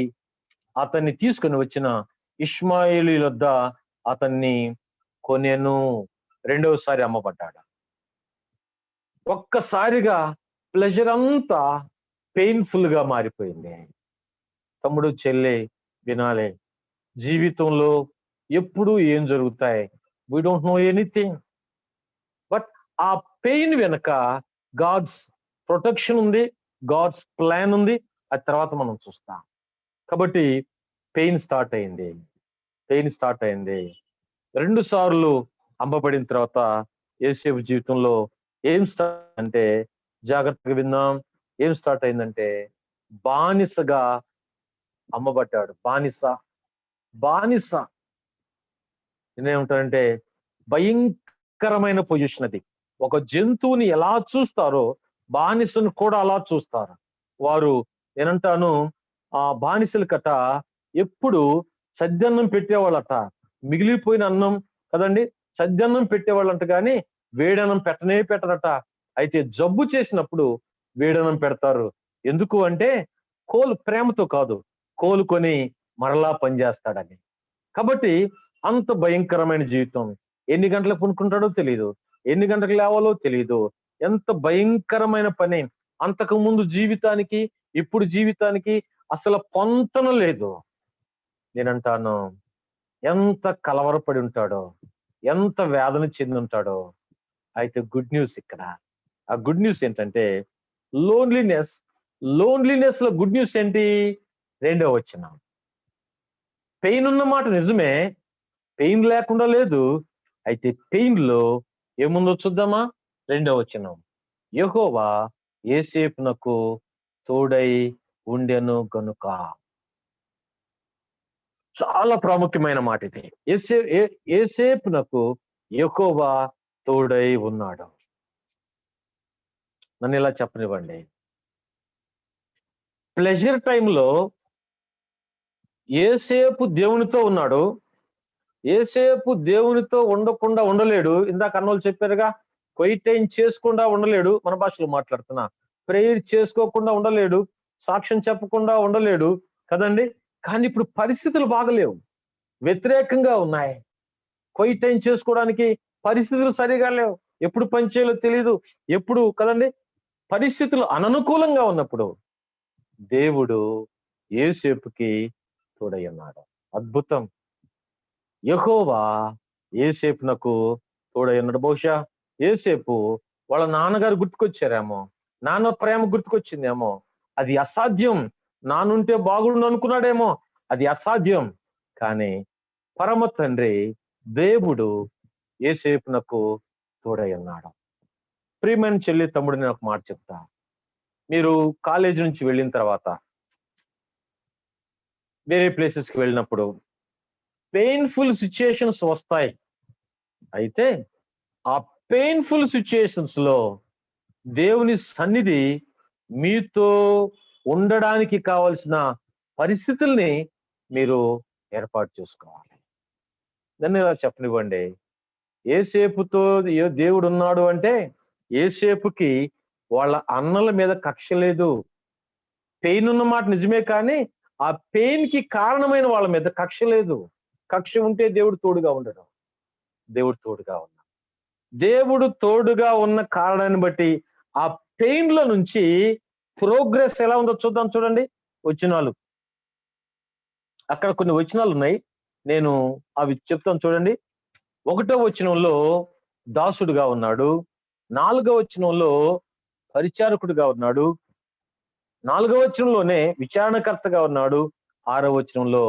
Speaker 1: అతన్ని తీసుకుని వచ్చిన ఇష్మాయేలు వద్ద అతన్ని కొనెను. రెండవసారి అమ్మబడ్డాడు. ఒక్కసారిగా ప్లెజర్ అంతా పెయిన్ఫుల్ గా మారిపోయింది. తమ్ముడు చెల్లి వినాలే, జీవితంలో ఎప్పుడు ఏం జరుగుతాయి, we don't know anything. But ఆ పెయిన్ వెనక గాడ్స్ ప్రొటెక్షన్ ఉంది, గాడ్స్ ప్లాన్ ఉంది. అది తర్వాత మనం చూస్తాం. కాబట్టి పెయిన్ స్టార్ట్ అయింది. 2 సార్లు అమ్మబడిన తర్వాత యోసేపు జీవితంలో ఏం స్టార్ట్ అంటే, జాగ్రత్తగా విన్నాం, ఏం స్టార్ట్ అయిందంటే బానిసగా అమ్మబడ్డాడు. బానిస నేనేమంటానంటే భయంకరమైన పొజిషన్ అది. ఒక జంతువుని ఎలా చూస్తారో బానిసను కూడా అలా చూస్తారు వారు. నేనంటాను ఆ బానిసల కట ఎప్పుడు సద్దన్నం పెట్టేవాళ్ళట, మిగిలిపోయిన అన్నం కదండి, సద్దన్నం పెట్టేవాళ్ళంట, కానీ వేడన్నం పెట్టరట. అయితే జబ్బు చేసినప్పుడు వేడన్నం పెడతారు. ఎందుకు అంటే ప్రేమతో కాదు, కోలుకొని మరలా పనిచేస్తాడని. కాబట్టి అంత భయంకరమైన జీవితం. ఎన్ని గంటలకు పనుకుంటాడో తెలియదు, ఎన్ని గంటలకు లేవాలో తెలియదు. ఎంత భయంకరమైన పని. అంతకు ముందు జీవితానికి ఇప్పుడు జీవితానికి అసలు పొంతన లేదు. నేనంటాను ఎంత కలవరపడి ఉంటాడో, ఎంత వేదన చెంది ఉంటాడో. అయితే గుడ్ న్యూస్ ఇక్కడ. ఆ గుడ్ న్యూస్ ఏంటంటే లోన్లీనెస్ లో గుడ్ న్యూస్ ఏంటి? 2వ వచనం. పెయిన్ ఉన్న మాట నిజమే, పెయిన్ లేకుండా లేదు. అయితే పెయిన్ లో ఏముందో చూద్దామా? 2వ వచనం. యెహోవా యోసేపునకు తోడై ఉండెను గనుక. చాలా ప్రాముఖ్యమైన మాట ఇది. యోసేపునకు యెహోవా తోడై ఉన్నాడు. నన్ను ఇలా చెప్పనివ్వండి, ప్లెజర్ టైంలో యోసేపు దేవునితో ఉన్నాడు. యోసేపు దేవునితో ఉండకుండా ఉండలేడు. ఇందాక అన్నోళ్ళు చెప్పారుగా, క్వైటైన్ చేసుకుండా ఉండలేడు. మన భాషలో మాట్లాడుతున్నా, ప్రేయర్ చేసుకోకుండా ఉండలేడు, సాక్ష్యం చెప్పకుండా ఉండలేడు కదండి. కానీ ఇప్పుడు పరిస్థితులు బాగలేవు, వ్యతిరేకంగా ఉన్నాయి. క్వైటైన్ చేసుకోవడానికి పరిస్థితులు సరిగా లేవు. ఎప్పుడు పనిచేయాలో తెలియదు, ఎప్పుడు కదండి. పరిస్థితులు అననుకూలంగా ఉన్నప్పుడు దేవుడు యోసేపుకి తోడై ఉన్నాడు. అద్భుతం. యెహోవా యోసేపునకు తోడై ఉన్నాడు. బహుశా యోసేపు వాళ్ళ నాన్నగారు గుర్తుకొచ్చారేమో, నాన్న ప్రేమ గుర్తుకొచ్చిందేమో. అది అసాధ్యం, నానుంటే బాగుండు అనుకున్నాడేమో. అది అసాధ్యం. కానీ పరమ తండ్రి దేవుడు యోసేపునకు తోడై ఉన్నాడు. ప్రియమైన చెల్లి, తమ్ముడు, నేను ఒక మాట చెప్తా. మీరు కాలేజీ నుంచి వెళ్ళిన తర్వాత వేరే ప్లేసెస్కి వెళ్ళినప్పుడు పెయిన్ఫుల్ సిచ్యుయేషన్స్ వస్తాయి. అయితే ఆ పెయిన్ఫుల్ సిచ్యుయేషన్స్ లో దేవుని సన్నిధి మీతో ఉండడానికి కావలసిన పరిస్థితుల్ని మీరు ఏర్పాటు చేసుకోవాలి. నన్ను ఇలా చెప్పనివ్వండి, యోసేపుతో దేవుడు ఉన్నాడు అంటే యోసేపుకి వాళ్ళ అన్నల మీద కక్ష లేదు. పెయిన్ ఉన్న మాట నిజమే, కానీ ఆ పెయిన్ కి కారణమైన వాళ్ళ మీద కక్ష లేదు. కక్ష ఉంటే దేవుడు తోడుగా ఉండడు. దేవుడు తోడుగా ఉన్న కారణాన్ని బట్టి ఆ పెయిన్ లో నుంచి ప్రోగ్రెస్ ఎలా ఉందో చూద్దాం. చూడండి వచనాలు, అక్కడ కొన్ని వచనాలు ఉన్నాయి, నేను అవి చెప్తాను చూడండి. 1వ వచనంలో దాసుడుగా ఉన్నాడు, 4వ వచనంలో పరిచారకుడుగా ఉన్నాడు, 4వ వచనంలోనే విచారణకర్తగా ఉన్నాడు, 6వ వచనంలో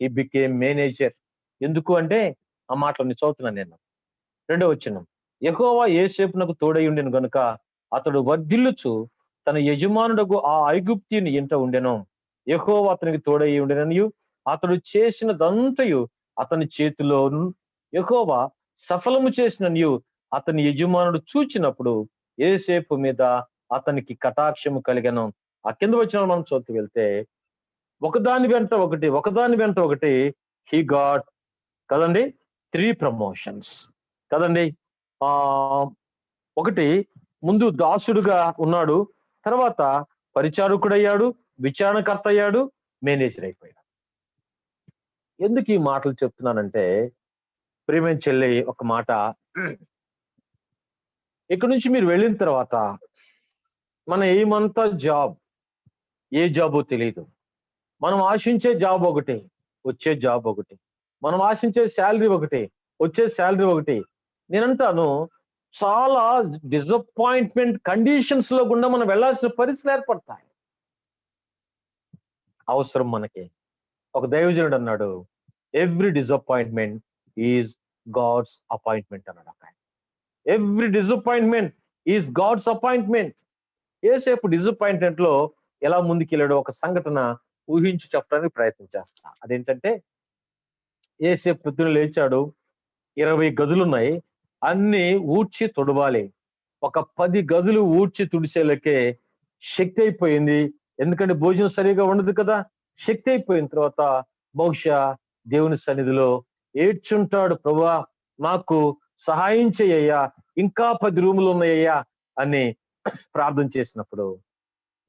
Speaker 1: ఈ బికేమ్ మేనేజర్. ఎందుకు అంటే ఆ మాటలని చదువుతున్నాను నేను. 2వ వచనం. యెహోవా యోసేపునకు తోడై ఉండెను గనుక అతడు వర్ధిల్లుచు తన యజమానుడకు ఆ ఐగుప్తీయుని ఇంట ఉండెను. యెహోవా అతనికి తోడై ఉండెననియు అతడు చేసినదంతయు అతని చేతిలో యెహోవా సఫలము చేసిననియు అతని యజమానుడు చూచినప్పుడు యోసేపు మీద అతనికి కటాక్షము కలిగెను. ఆ కింద వచ్చిన మనం చదువుతూ వెళ్తే ఒకదాని వెంట ఒకటి హీ గాట్ కదండి 3 ప్రమోషన్స్ కదండి. ఒకటి ముందు దాసుడుగా ఉన్నాడు, తర్వాత పరిచారకుడయ్యాడు, విచారణకర్త అయ్యాడు, మేనేజర్ అయిపోయాడు. ఎందుకు ఈ మాటలు చెప్తున్నానంటే, ప్రియమైన చెల్లి ఒక మాట, ఇక్కడ నుంచి మీరు వెళ్ళిన తర్వాత మన ఏమంతా జాబ్, ఏ జాబో తెలియదు. మనం ఆశించే జాబ్ ఒకటి, వచ్చే జాబ్ ఒకటి. మనం ఆశించే శాలరీ ఒకటి, వచ్చే శాలరీ ఒకటి. నేనంటాను, చాలా డిసప్పాయింట్మెంట్ కండిషన్స్ లో గుండా మనం వెళ్ళాల్సిన పరిస్థితులు ఏర్పడతాయి. అవసరం మనకి. ఒక దైవజనుడు అన్నాడు, every disappointment is God's appointment అన్నాడు. ఒక every disappointment is God's appointment. Yesepu disappointment లో ఎలా ముందుకెళ్ళాడో ఒక సంఘటన ఊహించి చెప్పడానికి ప్రయత్నం చేస్తా. అదేంటంటే, యేసేపు పొద్దున లేచాడు, 20 గదులున్నాయి, అన్ని ఊడ్చి తుడవాలి. ఒక 10 గదులు ఊడ్చి తుడిసేలకే శక్తి అయిపోయింది. ఎందుకంటే భోజనం సరిగా ఉండదు కదా. శక్తి అయిపోయిన తర్వాత బహుశా దేవుని సన్నిధిలో ఏడ్చుంటాడు, ప్రభువా నాకు సహాయం చేయ్యా, ఇంకా 10 రూములు ఉన్నాయ్యా అని ప్రార్థన చేసినప్పుడు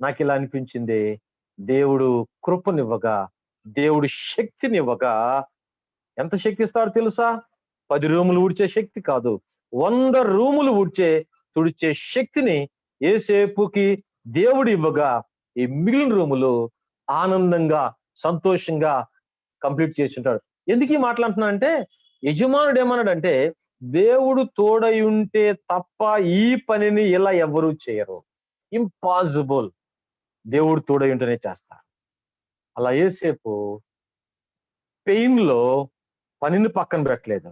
Speaker 1: నాకు ఇలా అనిపించింది, దేవుడు కృపనివ్వగా, దేవుడు శక్తినివ్వగా, ఎంత శక్తి ఇస్తాడో తెలుసా? 10 రూములు ఊడ్చే శక్తి కాదు, 100 రూములు తుడిచే శక్తిని యేసేపుకి దేవుడు ఇవ్వగా, ఈ మిగిలిన రూములు ఆనందంగా, సంతోషంగా కంప్లీట్ చేసి ఉంటాడు. ఎందుకు ఈ మాట్లాడుతున్నా అంటే, యజమానుడు ఏమన్నాడంటే, దేవుడు తోడై ఉంటే తప్ప ఈ పనిని ఇలా ఎవరూ చేయరు, ఇంపాసిబుల్, దేవుడు తోడై ఉంటేనే చేస్తారు. అలా యేసేపు పెయిన్ లో పనిని పక్కన పెట్టలేదు.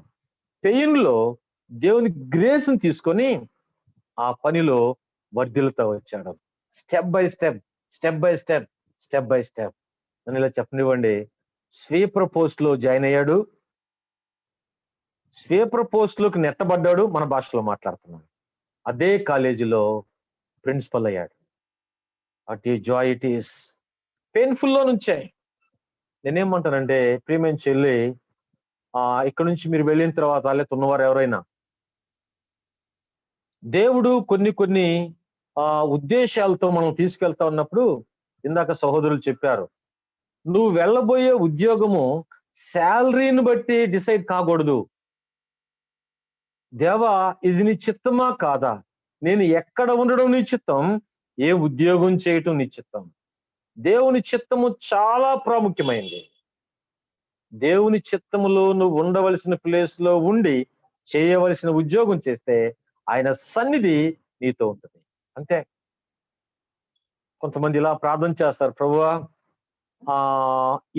Speaker 1: పెయిన్ లో దేవుని గ్రేస్ ని తీసుకొని ఆ పనిలో వర్ధిల్లుతూ వచ్చాడు. Step by step, step by step, step by step. నన్ను ఇలా చెప్పనివ్వండి, స్వీపర్ పోస్ట్ లో జాయిన్ అయ్యాడు, స్వీపర్ పోస్ట్ లోకి నెట్టబడ్డాడు, మన భాషలో మాట్లాడుతున్నాడు. అదే కాలేజీలో ప్రిన్సిపల్ అయ్యాడు. అట్ ఈ జాయ్ ఇట్ ఈస్. పెయిన్ఫుల్ లో నుంచే. నేనేమంటానంటే, ప్రియమైన చెల్లి, ఇక్కడ నుంచి మీరు వెళ్ళిన తర్వాత లేకపోతే ఉన్నవారు ఎవరైనా, దేవుడు కొన్ని ఉద్దేశాలతో మనం తీసుకెళ్తా ఉన్నప్పుడు, ఇందాక సహోదరులు చెప్పారు, నువ్వు వెళ్ళబోయే ఉద్యోగము శాలరీని బట్టి డిసైడ్ కాకూడదు. దేవా ఇది నీ చిత్తమా కాదా, నేను ఎక్కడ ఉండడం నీ చిత్తం, ఏ ఉద్యోగం చేయటం నీ చిత్తం. దేవుని చిత్తము చాలా ప్రాముఖ్యమైనది. దేవుని చిత్తములో నువ్వు ఉండవలసిన ప్లేస్ లో ఉండి చేయవలసిన ఉద్యోగం చేస్తే ఆయన సన్నిధి నీతో ఉంటుంది. అంతే. కొంతమంది ఇలా ప్రార్థన చేస్తారు, ప్రభువా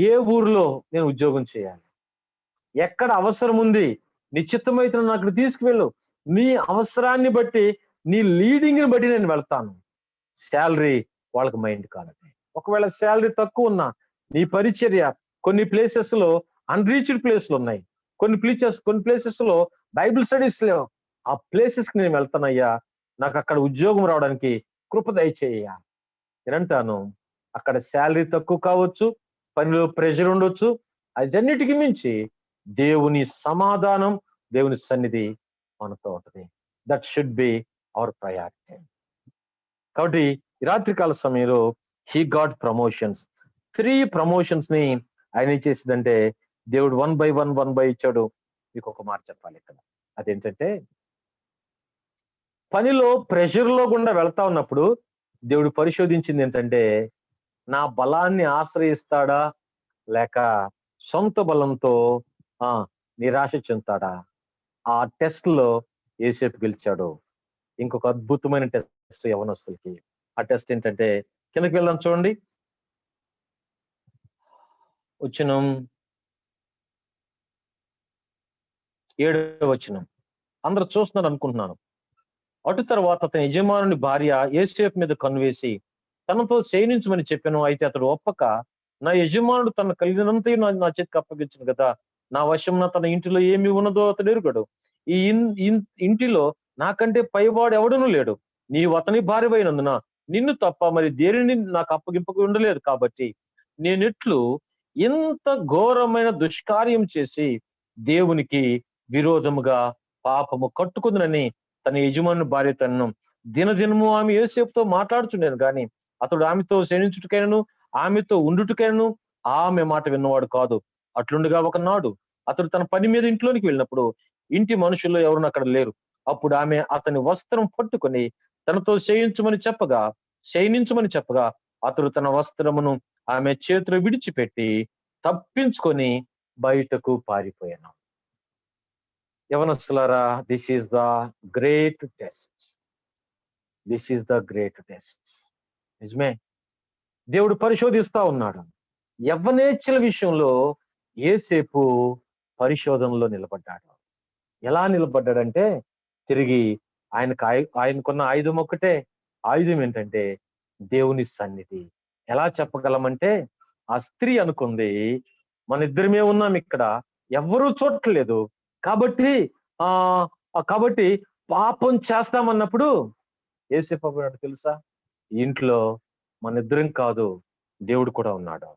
Speaker 1: ఏ ఊర్లో నేను ఉద్యోగం చేయాలి, ఎక్కడ అవసరం ఉంది, నీ చిత్తమైతే నన్ను అక్కడ తీసుకువెళ్ళు, నీ అవసరాన్ని బట్టి, నీ లీడింగ్ ని బట్టి నేను వెళ్తాను. శాలరీ వాళ్ళకి మైండ్ కాదండి. ఒకవేళ శాలరీ తక్కువ ఉన్నా, నీ పరిచర్య కొన్ని ప్లేసెస్ లో అన్రీచ్డ్ ప్లేస్లు ఉన్నాయి, కొన్ని ప్లేసెస్ లో బైబిల్ స్టడీస్ లేవు. ఆ ప్లేసెస్ కి నేను వెళ్తానయ్యా, నాకు అక్కడ ఉద్యోగం రావడానికి కృప దయచేయ్యా. నేనంటాను, అక్కడ శాలరీ తక్కువ కావచ్చు, పనిలో ప్రెషర్ ఉండొచ్చు, అదన్నిటికి మించి దేవుని సమాధానం, దేవుని సన్నిధి మనతో ఉంటుంది. That should be our priority. కాబట్టి ఈ రాత్రికాల సమయంలో హీ గాట్ ప్రమోషన్స్. 3 ప్రమోషన్స్ ని ఆయన ఏం చేసిందంటే, దేవుడు 1 by 1 ఇచ్చాడు. మీకు ఒక మాట చెప్పాలి ఇక్కడ. అదేంటంటే, పనిలో ప్రెషర్ లో గుండా వెళ్తా ఉన్నప్పుడు దేవుడు పరిశోధించింది ఏంటంటే, నా బలాన్ని ఆశ్రయిస్తాడా లేక సొంత బలంతో నిరాశ చెందుతాడా. ఆ టెస్ట్ లో యేసేపు గెలిచాడు. ఇంకొక అద్భుతమైన టెస్ట్ యవనస్తులకి. ఆ టెస్ట్ ఏంటంటే, కిందకి వెళ్దాం చూడండి, వచనం 7వ వచనం. అందరూ చూస్తున్నారు అనుకుంటున్నాను. అటు తర్వాత అతని యజమానుని భార్య యేసేపు మీద కన్నువేసి తనతో శయనించమని చెప్పాను. అయితే అతడు ఒప్పక, నా యజమానుడు తన కలిగినంత నా చేతికి అప్పగించను కదా, నా వశంన తన ఇంటిలో ఏమి ఉన్నదో అతడు ఎరుగడు. ఈ ఇంటిలో నాకంటే పైవాడు ఎవడనూ లేడు. నీవు అతని భార్యవైనందున నిన్ను తప్ప మరి దేనిని నాకు అప్పగింపక ఉండలేదు. కాబట్టి నేనెట్లు ఇంత ఘోరమైన దుష్కార్యం చేసి దేవునికి విరోధముగా పాపము కట్టుకుందునని తన యజమాని భార్య తనను దినదినము ఆమె యేసేపుతో మాట్లాడుచుండేను. కానీ అతడు ఆమెతో శయనించుటకైనను ఆమెతో ఉండుటకైనను ఆమె మాట విన్నవాడు కాదు. అట్లుండగా ఒకనాడు అతడు తన పని మీద ఇంట్లోనికి వెళ్ళినప్పుడు ఇంటి మనుషుల్లో ఎవరునూ అక్కడ లేరు. అప్పుడు ఆమె అతని వస్త్రం పట్టుకొని తనతో శయనించమని చెప్పగా అతడు తన వస్త్రమును ఆమె చేతిలో విడిచిపెట్టి తప్పించుకొని బయటకు పారిపోయాను. యవనస్తులారా, this is the great test. This is the great test. నిజమే, దేవుడు పరిశోధిస్తా ఉన్నాడు. యవ్వనేచ్ఛల విషయంలో యోసేపు పరిశోధనలో నిలబడ్డాడు. ఎలా నిలబడ్డాడంటే, తిరిగి ఆయనకున్న ఆయుధం ఒక్కటే. ఆయుధం ఏంటంటే దేవుని సన్నిధి. ఎలా చెప్పగలమంటే, ఆ స్త్రీ అనుకుంది, మన ఇద్దరమే ఉన్నాం ఇక్కడ, ఎవ్వరూ చూడట్లేదు, కాబట్టి కాబట్టి పాపం చేస్తామన్నప్పుడు యోసేపు అన్నాడు తెలుసా, ఇంట్లో మన ఇద్దరం కాదు, దేవుడు కూడా ఉన్నాడు.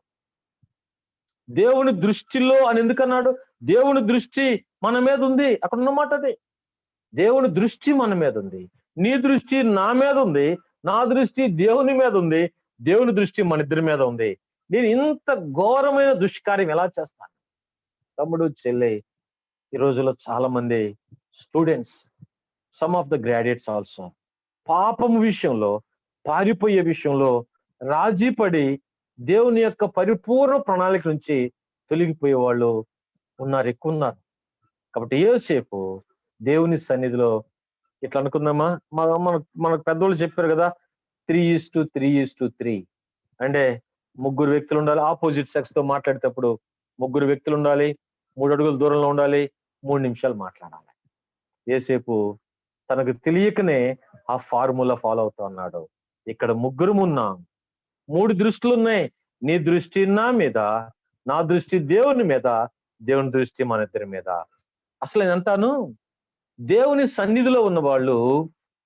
Speaker 1: దేవుని దృష్టిలో అని ఎందుకన్నాడు? దేవుని దృష్టి మన మీద ఉంది. అక్కడ ఉన్నమాట అది. దేవుని దృష్టి మన మీద ఉంది. నీ దృష్టి నా మీద ఉంది, నా దృష్టి దేవుని మీద ఉంది, దేవుని దృష్టి మన ఇద్దరి మీద ఉంది. నేను ఇంత ఘోరమైన దుష్కార్యం ఎలా చేస్తాను? తమ్ముడు, చెల్లి, ఈ రోజుల్లో చాలా మంది students, some of the graduates also, పాపం విషయంలో, పారిపోయే విషయంలో రాజీ పడి దేవుని యొక్క పరిపూర్ణ ప్రణాళిక నుంచి తొలగిపోయే వాళ్ళు ఎక్కువ ఉన్నారు. కాబట్టి యోసేపు దేవుని సన్నిధిలో ఇట్లా అనుకుందామా, మనకు పెద్దోళ్ళు చెప్పారు కదా, 3:3:3 అంటే ముగ్గురు వ్యక్తులు ఉండాలి. ఆపోజిట్ సెక్స్ తో మాట్లాడేటప్పుడు ముగ్గురు వ్యక్తులు ఉండాలి, 3 అడుగుల దూరంలో ఉండాలి, 3 నిమిషాలు మాట్లాడాలి. యోసేపు తనకు తెలియకనే ఆ ఫార్ములా ఫాలో అవుతా ఉన్నాడు. ఇక్కడ ముగ్గురు ఉన్నాం, 3 దృష్టిలు ఉన్నాయి. నీ దృష్టి నా మీద, నా దృష్టి దేవుని మీద, దేవుని దృష్టి మన ఇద్దరి మీద. అసలు నేను అంటాను, దేవుని సన్నిధిలో ఉన్న వాళ్ళు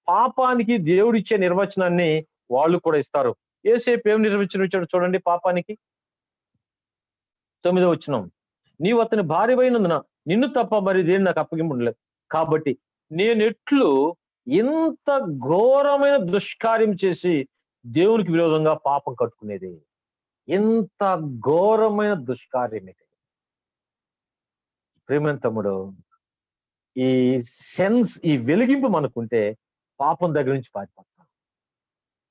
Speaker 1: పాపానికి దేవుడిచ్చే నిర్వచనాన్ని వాళ్ళు కూడా ఇస్తారు. యోసేపు ఏం నిర్వచనం ఇచ్చాడు చూడండి పాపానికి. 9వ వచనం, నీవు అతని భార్యవైనందున నిన్ను తప్ప మరి దేని నాకు అప్పగింపలేదు, కాబట్టి నేను ఎట్లు ఇంత ఘోరమైన దుష్కార్యం చేసి దేవునికి విరోధంగా పాపం కట్టుకునేది. ఎంత ఘోరమైన దుష్కార్యం ఇది. ప్రేమైన తమ్ముడు, ఈ సెన్స్, ఈ వెలిగింపు మనకుంటే పాపం దగ్గర నుంచి పారిపోతాం.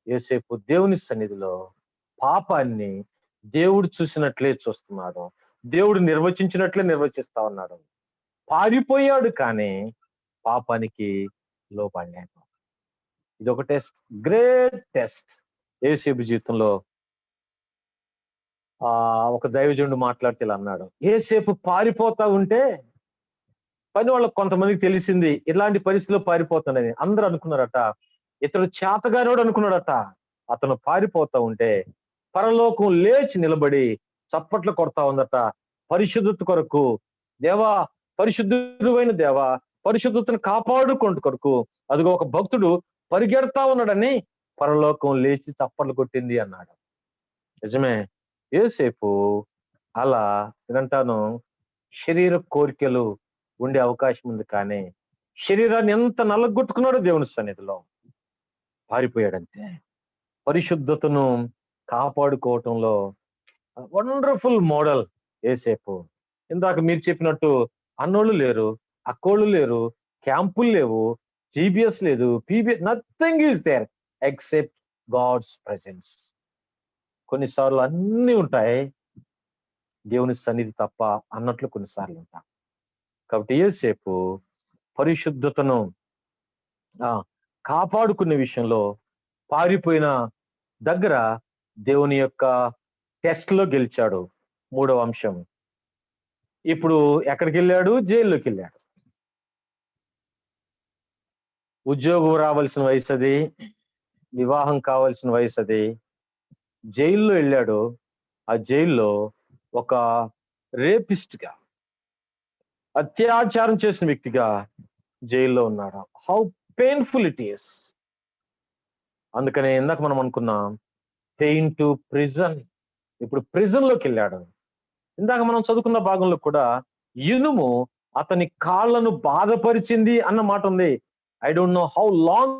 Speaker 1: యోసేపు దేవుని సన్నిధిలో పాపాన్ని దేవుడు చూసినట్లే చూస్తున్నాడు, దేవుడు నిర్వచించినట్లే నిర్వచిస్తా ఉన్నాడు. పారిపోయాడు కానీ పాపానికి లోపడలేదు. ఇది ఒక టెస్ట్, గ్రేట్ టెస్ట్ యోసేపు జీవితంలో. ఒక దైవజనుడు మాట్లాడితే ఇలా అన్నాడు, యోసేపు పారిపోతా ఉంటే పని వాళ్ళకి కొంతమందికి తెలిసింది ఇలాంటి పరిస్థితిలో పారిపోతాడని. అందరూ అనుకున్నారట, ఇతడు చేతగానోడు అనుకున్నాడట. అతను పారిపోతా ఉంటే పరలోకం లేచి నిలబడి చప్పట్లు కొడతా ఉందట, పరిశుద్ధత కొరకు, దేవా పరిశుద్ధుడైన దేవా పరిశుద్ధతను కాపాడుకుంటూ కొరకు అదిగో ఒక భక్తుడు పరిగెడతా ఉన్నాడని పరలోకం లేచి చప్పట్లు కొట్టింది అన్నాడు. నిజమే, యోసేపు అలా నేనంటాను, శరీర కోరికలు ఉండే అవకాశం ఉంది, కానీ శరీరాన్ని ఎంత నల్లగొట్టుకున్నాడో దేవుని సన్నిధిలో పారిపోయాడంతే. పరిశుద్ధతను కాపాడుకోవటంలో వండర్ఫుల్ మోడల్ యోసేపు. ఇందాక మీరు చెప్పినట్టు అన్నోళ్ళు లేరు, అక్కోళ్ళు లేరు, క్యాంపులు లేవు, జీబీఎస్ లేదు, PBS, nothing is there except God's presence. కొన్నిసార్లు అన్ని ఉంటాయి, దేవుని సన్నిధి తప్ప అన్నట్లు కొన్నిసార్లు ఉంటాం. కాబట్టి యోసేపు పరిశుద్ధతను కాపాడుకునే విషయంలో పారిపోయిన దగ్గర దేవుని యొక్క టెస్ట్ లో గెలిచాడు. 3వ అంశం, ఇప్పుడు ఎక్కడికి వెళ్ళాడు? జైల్లోకి వెళ్ళాడు. ఉద్యోగం రావాల్సిన వయసు అది, వివాహం కావాల్సిన వయసు అది. జైల్లో వెళ్ళాడు. ఆ జైల్లో ఒక రేపిస్ట్ గా, అత్యాచారం చేసిన వ్యక్తిగా జైల్లో ఉన్నాడు. How painful it is. అందుకనే ఇందాక మనం అనుకున్నాం, పెయిన్ టు ప్రిజన్. ఇప్పుడు ప్రిజన్ లోకి వెళ్ళాడు. ఇందాక మనం చదువుకున్న భాగంలో కూడా ఇనుము అతని కాళ్ళను బాధపరిచింది అన్న మాట ఉంది. I don't know how long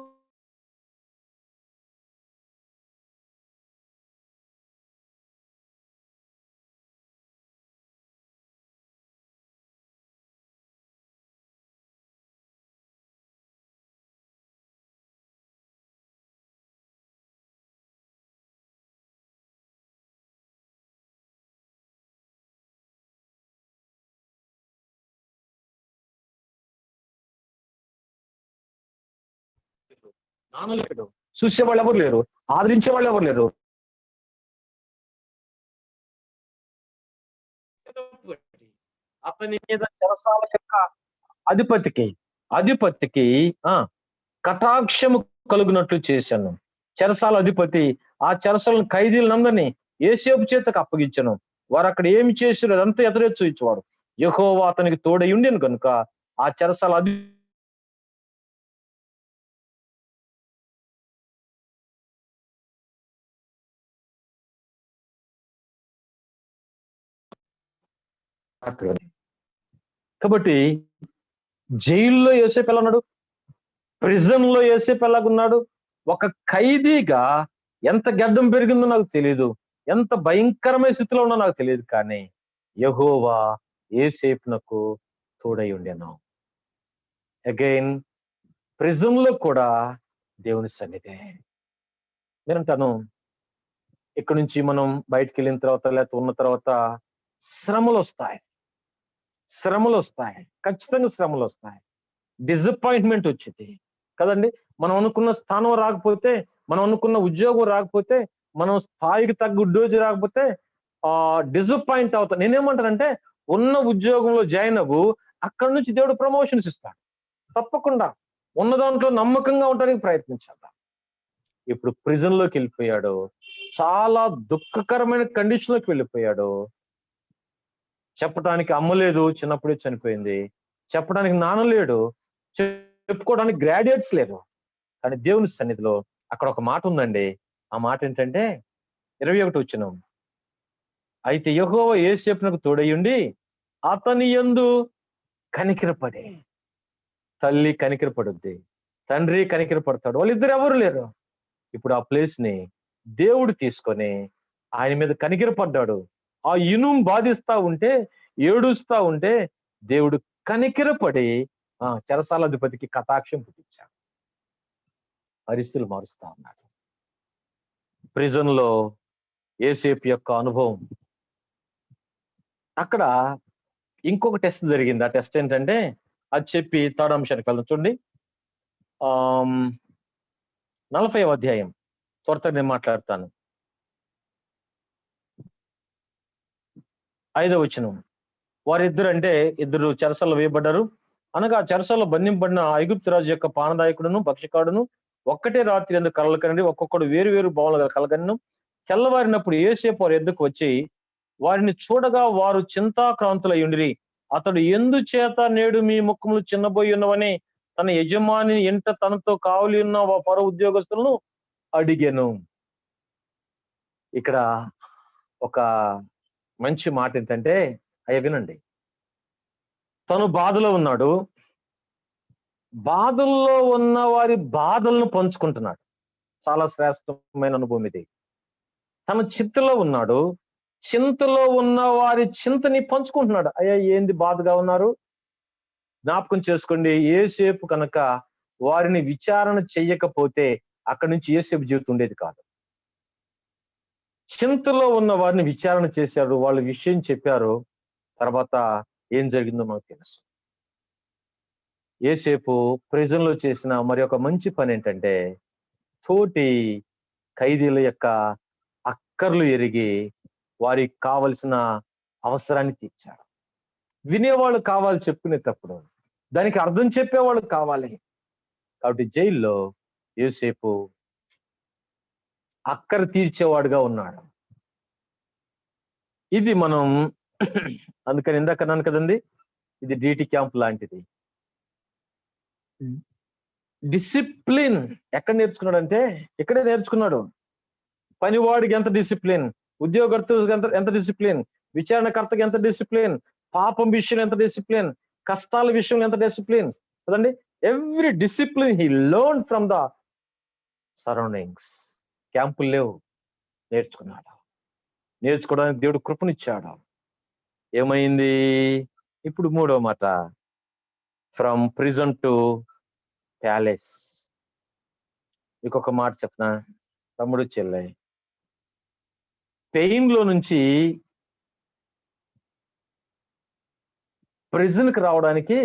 Speaker 1: నాన్న లేడు, చూసేవాళ్ళు ఎవరు లేరు, ఆదరించే వాళ్ళు ఎవరు లేరు. అతని మీద చెరసాల యొక్క అధిపతికి కటాక్షము కలుగునట్లు చేశాను. చెరసాల అధిపతి ఆ చెరసాలను ఖైదీలందరినీ యోసేపు చేతకు అప్పగించను. వారు అక్కడ ఏమి చేసారు అదంతా ఎదురెచ్చు ఇచ్చేవాడు. యెహోవా అతనికి తోడై ఉండెను కనుక ఆ చెరసాల కాబట్టి జైల్లో యోసేపు ఎలా ఉన్నాడు, ప్రిజన్ లో యోసేపు ఎలాగున్నాడు, ఒక ఖైదీగా ఎంత గడ్డం పెరిగిందో నాకు తెలియదు, ఎంత భయంకరమైన స్థితిలో ఉన్నా నాకు తెలియదు, కానీ యెహోవా యోసేపునకు తోడై ఉండెను. అగైన్ ప్రిజన్ లో కూడా దేవుని సన్నిధే. నేనంటాను, ఇక్కడి నుంచి మనం బయటికి వెళ్ళిన తర్వాత లేకపోతే ఉన్న తర్వాత శ్రమలు వస్తాయి, ఖచ్చితంగా శ్రమలు వస్తాయి. డిసప్పాయింట్మెంట్ వచ్చింది కదండి. మనం అనుకున్న స్థానం రాకపోతే, మనం అనుకున్న ఉద్యోగం రాకపోతే, మనం స్థాయికి తగ్గ ఉద్యోగం రాకపోతే డిసప్పాయింట్ అవుతాం. నేనేమంటానంటే, ఉన్న ఉద్యోగంలో జాయిన్ అవ్వు, అక్కడి నుంచి దేవుడు ప్రమోషన్స్ ఇస్తాడు. తప్పకుండా ఉన్న దాంట్లో నమ్మకంగా ఉండడానికి ప్రయత్నించాలి. ఇప్పుడు ప్రిజన్ లోకి వెళ్ళిపోయాడు, చాలా దుఃఖకరమైన కండిషన్ లోకి వెళ్ళిపోయాడు. చెప్పడానికి అమ్మ లేదు, చిన్నప్పుడే చనిపోయింది. చెప్పడానికి నాన్న లేడు, చెప్పుకోవడానికి గ్రాడ్యుయేట్స్ లేరు. కానీ దేవుని సన్నిధిలో అక్కడ ఒక మాట ఉందండి. ఆ మాట ఏంటంటే 21 వచనం, అయితే యెహోవా యోసేపునకు తోడయ్యుండి అతని యందు కనికరపడి. తల్లి కనికరపడుద్ది, తండ్రి కనికరపడతాడు, వాళ్ళిద్దరు ఎవరు లేరు. ఇప్పుడు ఆ ప్లేస్ ని దేవుడు తీసుకొని ఆయన మీద కనికరపడ్డాడు. ఆ ఇనుము బాధిస్తా ఉంటే, ఏడుస్తా ఉంటే దేవుడు కనికరపడి చెరసాలాధిపతికి కటాక్షం పుట్టించాడు. పరిస్థితులు మారుస్తా ఉన్నాడు. ప్రిజన్ లో యోసేపు యొక్క అనుభవం. అక్కడ ఇంకొక టెస్ట్ జరిగింది. ఆ టెస్ట్ ఏంటంటే, అది చెప్పి థర్డ్ అంశానికి వెళ్దాం. చూడండి, 40వ అధ్యాయం త్వరగా నేను మాట్లాడతాను. 5వ వచనం, వారిద్దరు అంటే ఇద్దరు చెరసాల్లో వేయబడ్డారు. అనగా చెరసాల్లో బంధింపబడిన ఐగుప్తు రాజు యొక్క పానదాయకుడును భక్షకాడును ఒక్కటే రాత్రి ఎందుకు కలలు కనండి, ఒక్కొక్కడు వేరు వేరు భావనలు కలగను. తెల్లవారినప్పుడు యోసేపు వారి ఎద్దుకు వచ్చి వారిని చూడగా వారు చింతాక్రాంతులై ఉండిరి. అతడు ఎందుచేత నేడు మీ ముఖములు చిన్నబోయి ఉన్నవని తన యజమాని ఇంట తనతో కావలి ఉన్న పర ఉద్యోగస్తులను అడిగాను. ఇక్కడ ఒక మంచి మాట ఏంటంటే, అయ్యా వినండి, తను బాధలో ఉన్నాడు, బాధల్లో ఉన్న వారి బాధలను పంచుకుంటున్నాడు. చాలా శ్రేష్టమైన అనుభవం ఇది. తన చింతలో ఉన్నాడు, చింతలో ఉన్న వారి చింతని పంచుకుంటున్నాడు. అయ్యా ఏంది బాధగా ఉన్నారు, జ్ఞాపకం చేసుకోండి. యోసేపు కనుక వారిని విచారణ చెయ్యకపోతే అక్కడి నుంచి యోసేపు జీవితం ఉండేది కాదు. చింతలో ఉన్న వారిని విచారణ చేశాడు, వాళ్ళ విషయం చెప్పారు. తర్వాత ఏం జరిగిందో మనకు తెలుసు. యోసేపు ప్రిజన్ లో చేసిన మరి ఒక మంచి పని ఏంటంటే, తోటి ఖైదీల యొక్క అక్కర్లు ఎరిగి వారికి కావలసిన అవసరాన్ని తీర్చాడు. వినేవాళ్ళు కావాలి చెప్పుకునేటప్పుడు, దానికి అర్థం చెప్పేవాళ్ళు కావాలి. కాబట్టి జైల్లో యోసేపు అక్కర తీర్చేవాడుగా ఉన్నాడు. ఇది మనం అందుకని ఇందాక అన్నాను కదండి, ఇది డీటీ క్యాంప్ లాంటిది. డిసిప్లిన్ ఎక్కడ నేర్చుకున్నాడంటే ఇక్కడే నేర్చుకున్నాడు. పనివాడికి ఎంత డిసిప్లిన్, ఉద్యోగస్తులకు ఎంత డిసిప్లిన్, విచారణకర్తకి ఎంత డిసిప్లిన్, పాపం విషయం ఎంత డిసిప్లిన్, కష్టాల విషయం ఎంత డిసిప్లిన్ కదండి. Every discipline he learn from the surroundings. క్యాంపులు లేవు, నేర్చుకున్నాడు. నేర్చుకోవడానికి దేవుడు కృపనిచ్చాడు. ఏమైంది ఇప్పుడు 3వ మాట, ఫ్రమ్ ప్రిజన్ టు ప్యాలెస్. ఇంకొక మాట చెప్పనా తమ్ముడు చెల్లె, పెయిన్ లో నుంచి ప్రిజన్ కి రావడానికి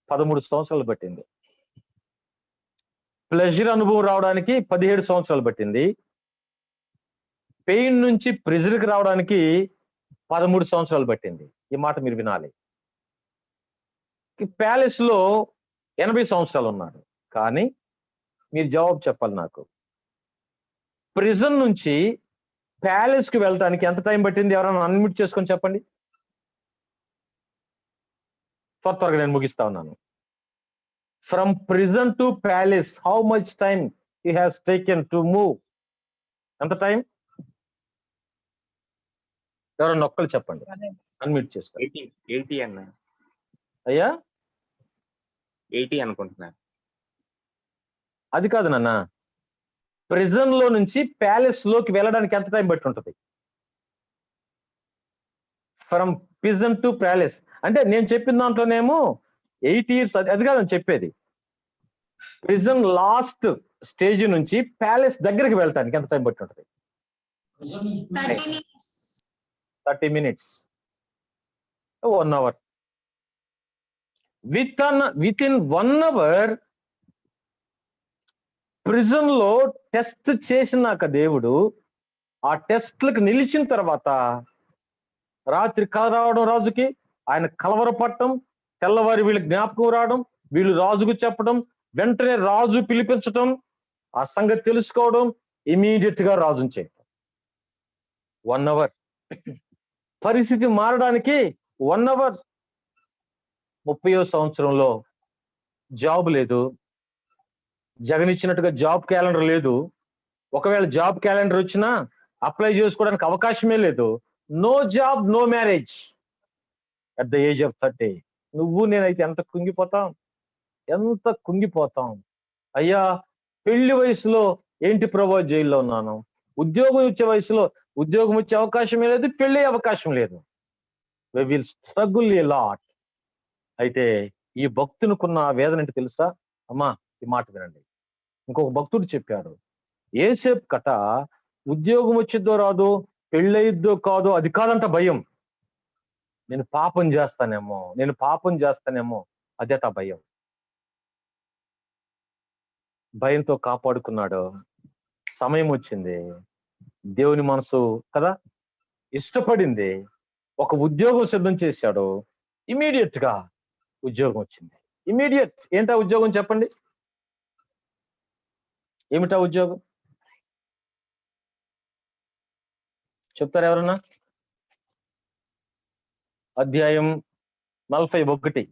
Speaker 1: 13 సంవత్సరాలు పట్టింది. ప్లెజర్ అనుభవం రావడానికి 17 సంవత్సరాలు పట్టింది. పెయిన్ నుంచి ప్రెజర్కి రావడానికి 13 సంవత్సరాలు పట్టింది. ఈ మాట మీరు వినాలి. ప్యాలెస్ లో 80 సంవత్సరాలు ఉన్నాడు. కానీ మీరు జవాబు చెప్పాలి నాకు. ప్రిజన్ నుంచి ప్యాలెస్ కి వెళ్ళడానికి ఎంత టైం పట్టింది? ఎవరైనా అన్మ్యూట్ చేసుకొని చెప్పండి. త్వరగా నేను ముగిస్తా ఉన్నాను. From prison to palace how much time he has taken to move? ఎంత టైం? ఎవరైనా ఒక్కరు చెప్పండి. అన్మ్యూట్ చేసుకోండి.
Speaker 2: 80 అన్న.
Speaker 1: అయ్యా
Speaker 2: 80 అనుకుంటున్నా.
Speaker 1: అది కాదు నాన్న, ప్రిజన్ లో నుంచి ప్యాలెస్ లోకి వెళ్ళడానికి ఎంత టైం బట్టి ఉంటుంది? ఫ్రమ్ ప్రిజన్ టు ప్యాలెస్ అంటే నేను చెప్పిన దాంట్లోనేమో 8 years. అది కాదని చెప్పేది. ప్రిజన్ లాస్ట్ స్టేజ్ నుంచి ప్యాలెస్ దగ్గరికి వెళ్ళటానికి ఎంత టైం బట్టి ఉంటుంది? 30 minutes, 1 hour. With in 1 hour prison లో టెస్ట్ చేసినాక దేవుడు ఆ టెస్ట్లకు నిలిచిన తర్వాత రాత్రి కల రావడం రాజుకి, ఆయన కలవరపడటం, తెల్లవారి వీళ్ళ జ్ఞాపకం రావడం, వీళ్ళు రాజుకు చెప్పడం, వెంటనే రాజు పిలిపించటం, ఆ సంగతి తెలుసుకోవడం, ఇమీడియట్ గా రాజుని చేయటం. 1 hour. పరిస్థితి మారడానికి 1 hour. 30వ సంవత్సరంలో జాబ్ లేదు, జగన్ ఇచ్చినట్టుగా జాబ్ క్యాలెండర్ లేదు. ఒకవేళ జాబ్ క్యాలెండర్ వచ్చినా అప్లై చేసుకోవడానికి అవకాశమే లేదు. No job, no marriage at the age of 30. నువ్వు నేనైతే ఎంత కుంగిపోతాం. అయ్యా, పెళ్లి వయసులో ఏంటి ప్రభా జైల్లో ఉన్నాను, ఉద్యోగం వచ్చే వయసులో ఉద్యోగం వచ్చే అవకాశమే లేదు, పెళ్లి అవకాశం లేదు. We will struggle a lot. అయితే ఈ భక్తునికున్న వేదన ఏంటి తెలుసా? అమ్మా, ఈ మాట వినండి. ఇంకొక భక్తుడు చెప్పాడు, ఏసేపు కట ఉద్యోగం వచ్చిద్దో రాదో, పెళ్ళయిద్దో కాదో అది కాదంట భయం. నేను పాపం చేస్తానేమో అదేట భయం. భయంతో కాపాడుకున్నాడు. సమయం వచ్చింది, దేవుని మనసు కదా ఇష్టపడింది, ఒక ఉద్యోగం సిద్ధం చేశాడు. ఇమీడియట్ గా ఉద్యోగం వచ్చింది. ఇమీడియట్. ఏంటా ఉద్యోగం చెప్పండి? ఏమిటా ఉద్యోగం చెప్తారు ఎవరన్నా? అధ్యాయం 41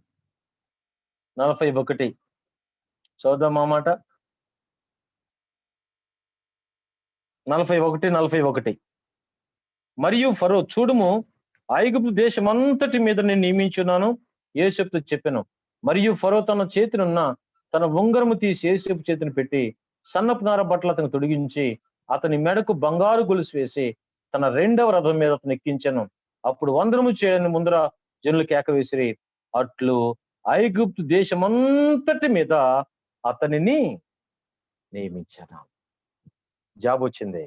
Speaker 1: చదువుదాం ఆ మాట. 41. మరియు ఫరో, చూడుము, ఐగుప్తు దేశమంతటి మీద నేను నియమించున్నాను యోసేపుతో చెప్పాను. మరియు ఫరో తన చేతినున్న తన ఉంగరము తీసి యోసేపు చేతిని పెట్టి సన్నపు నార బట్టలు అతను తొడిగించి అతని మెడకు బంగారు గొలుసు వేసి తన 2వ రథం మీద అతను ఎక్కించాను. అప్పుడు వందనము చేయని ముందర జనులు కేక వేసిరి. అట్లు ఐగుప్తు దేశమంతటి మీద అతనిని నియమించాను. జాబ్ వచ్చింది.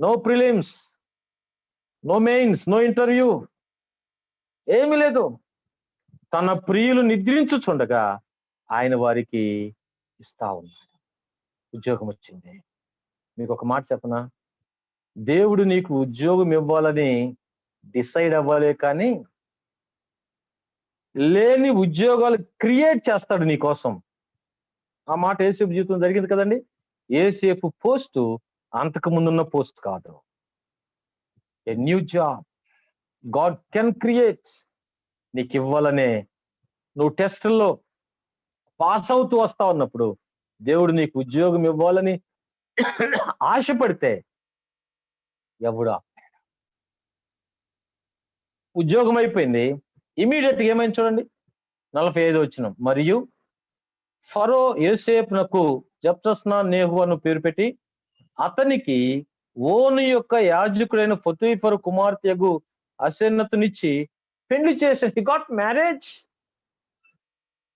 Speaker 1: No prelims, no mains, no interview, ఏమీ లేదు. తన ప్రియులు నిద్రించుచుండగా ఆయన వారికి ఇస్తా ఉన్నాడు. ఉద్యోగం వచ్చింది. మీకు ఒక మాట చెప్పనా? దేవుడు నీకు ఉద్యోగం ఇవ్వాలని డిసైడ్ అవ్వాలే కానీ లేని ఉద్యోగాలు క్రియేట్ చేస్తాడు నీ కోసం. ఆ మాట యేసేపు జీవితం జరిగింది కదండి. యేసేపు పోస్టు అంతకు ముందున్న పోస్ట్ కాదు. A new job God can create. నీకు ఇవ్వాలనే నువ్వు టెస్టుల్లో పాస్ అవుతూ వస్తా ఉన్నప్పుడు దేవుడు నీకు ఉద్యోగం ఇవ్వాలని ఆశపడితే ఎవడా ఉద్యోగం అయిపోయింది. ఇమీడియట్ గా ఏమైంది చూడండి. 45 వచనం. మరియు ఫరో యోసేపునకు జప్తస్నా నేహు అను పేరు పెట్టి అతనికి ఓను యొక్క యాజకుడైన పొతీఫరు కుమార్తెగు అసెన్నతునిచ్చి పెళ్లి చేసి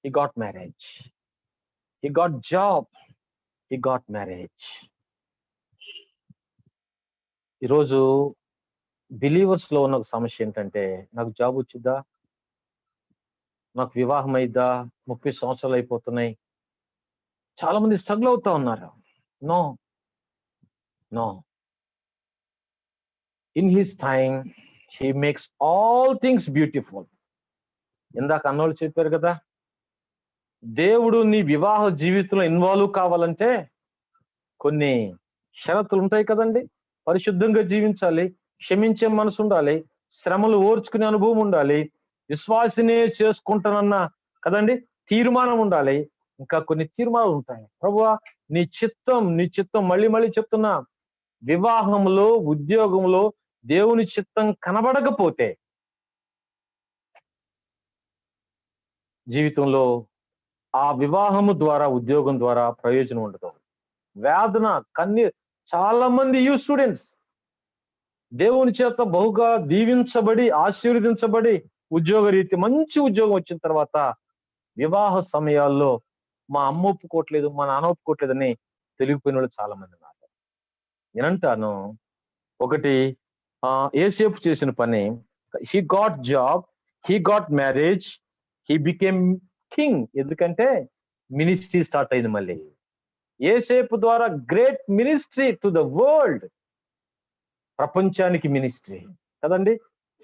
Speaker 1: he got marriage, he got job, he got marriage. ఈరోజు బిలీవర్స్ లో ఉన్న సమస్య ఏంటంటే, నాకు జాబ్ వచ్చిద్దా, నాకు వివాహం అయిద్దా, 30 సంవత్సరాలు అయిపోతున్నాయి, చాలా మంది స్ట్రగుల్ అవుతా ఉన్నారు. No no, in his time he makes all things beautiful. ఇందాక అన్నోళ్ళు చెప్పారు కదా, దేవుడు నీ వివాహ జీవితంలో ఇన్వాల్వ్ కావాలంటే కొన్ని షరతులు ఉంటాయి కదండి. పరిశుద్ధంగా జీవించాలి, క్షమించే మనసు ఉండాలి, శ్రమలు ఓర్చుకునే అనుభవం ఉండాలి, విశ్వాసినే చేసుకుంటానన్న కదండి తీర్మానం ఉండాలి. ఇంకా కొన్ని తీర్మానాలు ఉంటాయి. ప్రభువా నీ చిత్తం మళ్ళీ మళ్ళీ చెప్తున్నా, వివాహంలో ఉద్యోగంలో దేవుని చిత్తం కనబడకపోతే జీవితంలో ఆ వివాహము ద్వారా ఉద్యోగం ద్వారా ప్రయోజనం ఉండదు. వేదన కన్నీరు. చాలా మంది యూ స్టూడెంట్స్ దేవుని చేత బహుగా దీవించబడి ఆశీర్వదించబడి ఉద్యోగ రీతి మంచి ఉద్యోగం వచ్చిన తర్వాత వివాహ సమయాల్లో మా అమ్మ ఒప్పుకోవట్లేదు, మా నాన్న ఒప్పుకోవట్లేదని తెలిగిపోయిన వాళ్ళు చాలా మంది ఉన్నారు. నేనంటాను, ఒకటి ఏసేపు చేసిన పని, he got job, he got marriage, he became king. ఎందుకంటే మినిస్ట్రీ స్టార్ట్ అయింది. మళ్ళీ ఏసేపు ద్వారా great ministry to the world, ప్రపంచానికి మినిస్ట్రీ కదండి.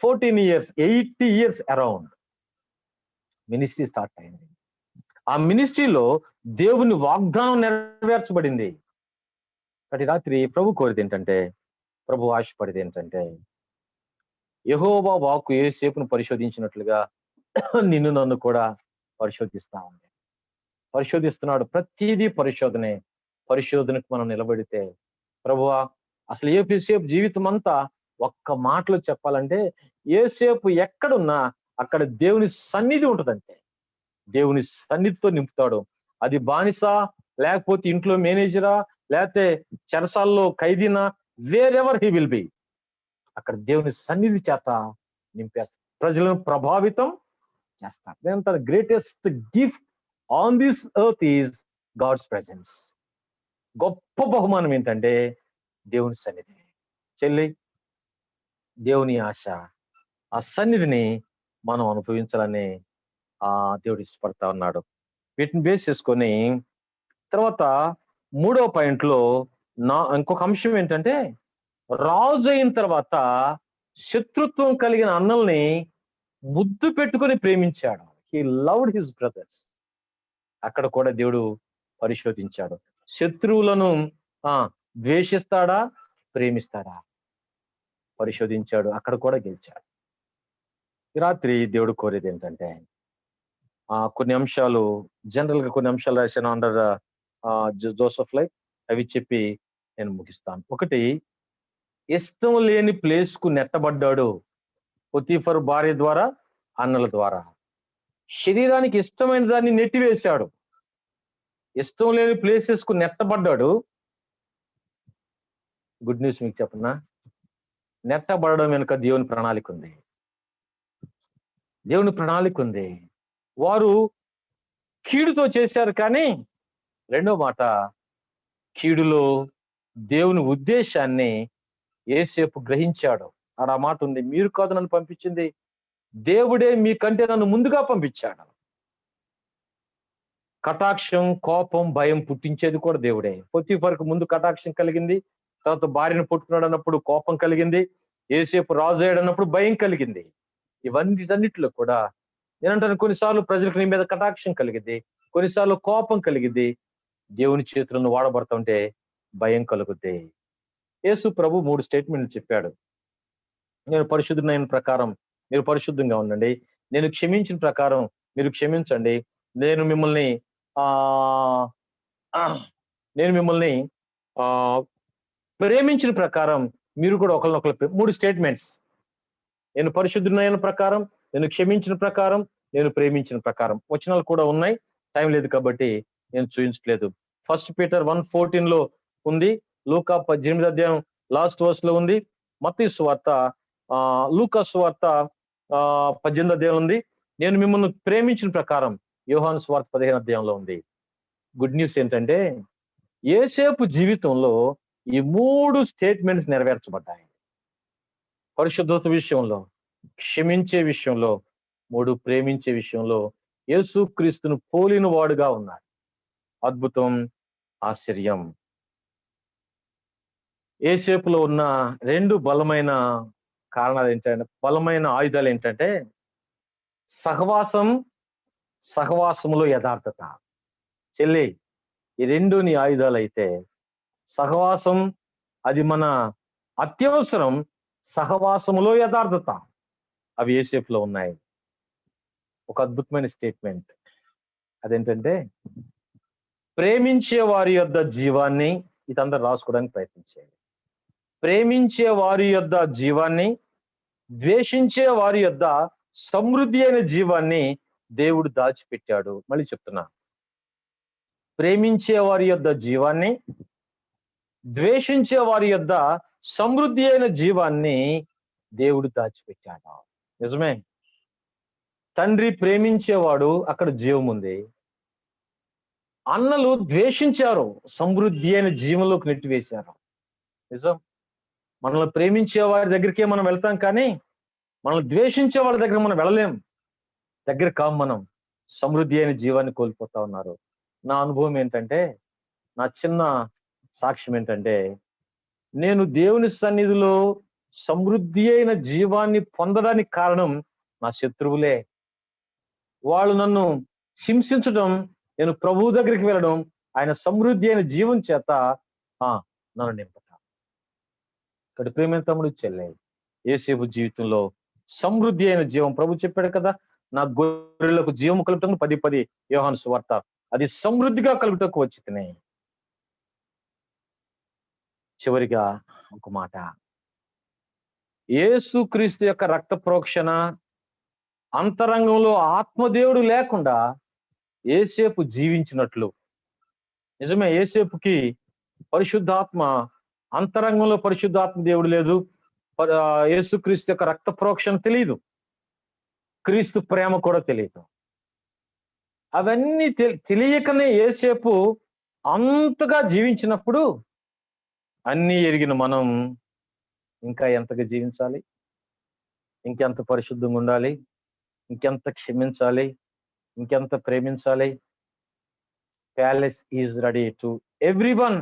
Speaker 1: 14 years 80 years around ministry start అయింది. ఆ మినిస్ట్రీలో దేవుని వాగ్దానం నెరవేర్చబడింది. కాబట్టి రాత్రి ప్రభు కోరిది ఏంటంటే, ప్రభు ఆశపడేది ఏంటంటే, యెహోవా వాక్కు యోసేపును పరిశోధించినట్లుగా నిన్ను నన్ను కూడా పరిశోధిస్తా ఉంది. పరిశోధిస్తున్నాడు. ప్రతిదీ పరిశోధనకు మనం నిలబడితే, ప్రభువా అసలు యోసేపు జీవితం అంతా ఒక్క మాటలో చెప్పాలంటే, యోసేపు ఎక్కడున్నా అక్కడ దేవుని సన్నిధి ఉంటదంటే, దేవుని సన్నిధితో నింపుతాడు. అది బానిస, లేకపోతే ఇంట్లో మేనేజరా, లేకపోతే చెరసాల్లో ఖైదీనా, wherever he will be, అక్కడ దేవుని సన్నిధి చేత నింపేస్తాడు, ప్రజలను ప్రభావితం చేస్తాడు. The greatest gift on this earth is God's presence. గొప్ప బహుమానం ఏంటంటే దేవుని సన్నిధి. చెల్లి, దేవుని ఆశ, ఆ సన్నిధిని మనం అనుభవించాలని దేవుడు ఇష్టపడతా ఉన్నాడు. వీటిని బేస్ చేసుకొని తర్వాత 3వ పాయింట్లో ఇంకొక అంశం ఏంటంటే, రాజు అయిన తర్వాత శత్రుత్వం కలిగిన అన్నల్ని ముద్దు పెట్టుకొని ప్రేమించాడు. He loved his brothers. అక్కడ కూడా దేవుడు పరిశోధించాడు. శత్రువులను ద్వేషిస్తాడా, ప్రేమిస్తాడా, పరిశోధించాడు. అక్కడ కూడా గెలిచాడు. ఈ రాత్రి దేవుడు కోరేది ఏంటంటే, కొన్ని అంశాలు, జనరల్ గా కొన్ని అంశాలు రాశాను అండర్ జోసెఫ్ లైఫ్, అవి చెప్పి నేను ముగిస్తాను. ఒకటి, ఇష్టం లేని ప్లేస్ కు నెట్టబడ్డాడు. పొతీఫర్ భార్య ద్వారా, అన్నల ద్వారా. శరీరానికి ఇష్టమైన దాన్ని నెట్టివేశాడు. ఇష్టం లేని ప్లేసెస్ కు నెట్టబడ్డాడు. గుడ్ న్యూస్ మీకు చెప్పనా, నెట్టబడడం వెనుక దేవుని ప్రణాళిక ఉంది. దేవుని ప్రణాళిక ఉంది. వారు కీడుతో చేశారు, కానీ రెండో మాట, కీడులో దేవుని ఉద్దేశాన్ని యోసేపు గ్రహించాడు. ఆ మాట ఉంది, మీరు కాదు నన్ను పంపించింది, దేవుడే మీకంటే నన్ను ముందుగా పంపించాడు. కటాక్షం, కోపం, భయం పుట్టించేది కూడా దేవుడే. పొతీఫర్కు ముందు కటాక్షం కలిగింది, తర్వాత భార్యను పుట్టుకున్నాడు అన్నప్పుడు కోపం కలిగింది, యోసేపు రాజు అయ్యాడు అన్నప్పుడు భయం కలిగింది. ఇవన్నిటిలో కూడా నేనంటాను, కొన్నిసార్లు ప్రజలకు నీ మీద కటాక్షం కలిగింది, కొన్నిసార్లు కోపం కలిగింది, దేవుని చేతులను వాడబడతా ఉంటే భయం కలుగుద్ది. యేసు ప్రభు 3 స్టేట్మెంట్లు చెప్పాడు. నేను పరిశుద్ధమైన ప్రకారం మీరు పరిశుద్ధంగా ఉండండి, నేను క్షమించిన ప్రకారం మీరు క్షమించండి, నేను మిమ్మల్ని ప్రేమించిన ప్రకారం మీరు కూడా ఒకరినొకరు. 3 స్టేట్మెంట్స్. నేను పరిశుద్ధమైన ప్రకారం, నేను క్షమించిన ప్రకారం, నేను ప్రేమించిన ప్రకారం. వచనాలు కూడా ఉన్నాయి, టైం లేదు కాబట్టి నేను చూపించలేదు. 1 పీటర్ 1:14 ఉంది, లూకా 18వ అధ్యాయం లాస్ట్ వర్స్ లో ఉంది, మత్తయి సువార్త లూకా సువార్త 18వ అధ్యాయం ఉంది, నేను మిమ్మల్ని ప్రేమించిన ప్రకారం యోహాను సువార్త 15వ అధ్యాయంలో ఉంది. గుడ్ న్యూస్ ఏంటంటే, యోసేపు జీవితంలో ఈ 3 స్టేట్మెంట్స్ నెరవేర్చబడ్డాయి. పరిశుద్ధత విషయంలో, క్షమించే విషయంలో, 3 ప్రేమించే విషయంలో యేసుక్రీస్తును పోలిన వాడుగా ఉన్నాడు. అద్భుతం, ఆశ్చర్యం. యోసేపులో ఉన్న 2 బలమైన కారణాలు ఏంటంటే, బలమైన ఆయుధాలు ఏంటంటే సహవాసం, సహవాసములో యథార్థత. చెల్లి, ఈ 2 నీ ఆయుధాలైతే సహవాసం అది మన అత్యవసరం, సహవాసములో యథార్థత అవి యోసేపులో ఉన్నాయి. ఒక అద్భుతమైన స్టేట్మెంట్ అదేంటంటే, ప్రేమించే వారి యొద్ద జీవాన్ని, ఇదంతా రాసుకోవడానికి ప్రయత్నించేయండి. ప్రేమించే వారి యొద్ద జీవాన్ని, ద్వేషించే వారి యొద్ద సమృద్ధి అయిన జీవాన్ని దేవుడు దాచిపెట్టాడు. మళ్ళీ చెప్తున్నా, ప్రేమించే వారి యొద్ద జీవాన్ని, ద్వేషించే వారి యొద్ద సమృద్ధి అయిన జీవాన్ని దేవుడు దాచిపెట్టాడు. నిజమే, తండ్రి ప్రేమించేవాడు, అక్కడ జీవం ఉంది. అన్నలు ద్వేషించారు, సమృద్ధి అయిన జీవంలోకి నెట్టివేశారు. నిజం, మనల్ని ప్రేమించే వారి దగ్గరికే మనం వెళ్తాం, కానీ మనల్ని ద్వేషించే వాళ్ళ దగ్గర మనం వెళ్ళలేం. దగ్గర కాం, మనం సమృద్ధి అయిన జీవాన్ని కోల్పోతా ఉన్నారు. నా అనుభవం ఏంటంటే, నా చిన్న సాక్ష్యం ఏంటంటే, నేను దేవుని సన్నిధిలో సమృద్ధి అయిన జీవాన్ని పొందడానికి కారణం నా శత్రువులే. వాళ్ళు నన్ను హింసించడం, నేను ప్రభువు దగ్గరికి వెళ్ళడం, ఆయన సమృద్ధి అయిన జీవం చేత నన్ను నింపట. ఇక్కడ ప్రేమైన తమ్ముడు, చెల్లె, యోసేపు జీవితంలో సమృద్ధి అయిన జీవం ప్రభు చెప్పాడు కదా, నా గొర్రెలకు జీవము కలుగుటకు 10:10 యోహాను సువార్త, అది సమృద్ధిగా కలుగుటకు వచ్చి తినే. చివరిగా ఒక మాట, యేసుక్రీస్తు యొక్క రక్త ప్రోక్షణ అంతరంగంలో ఆత్మదేవుడు లేకుండా యోసేపు జీవించినట్లు. నిజమే, యోసేపుకి పరిశుద్ధాత్మ, అంతరంగంలో పరిశుద్ధాత్మ దేవుడు లేదు. యేసుక్రీస్తు యొక్క రక్త ప్రోక్షణ తెలియదు, క్రీస్తు ప్రేమ కూడా తెలియదు. అవన్నీ తెలియకనే యోసేపు అంతగా జీవించినప్పుడు, అన్నీ ఎరిగిన మనం ఇంకా ఎంతగా జీవించాలి, ఇంకెంత పరిశుద్ధంగా ఉండాలి, ఇంకెంత క్షమించాలి, ఇంకెంత ప్రేమించాలి. Palace is ready to everyone.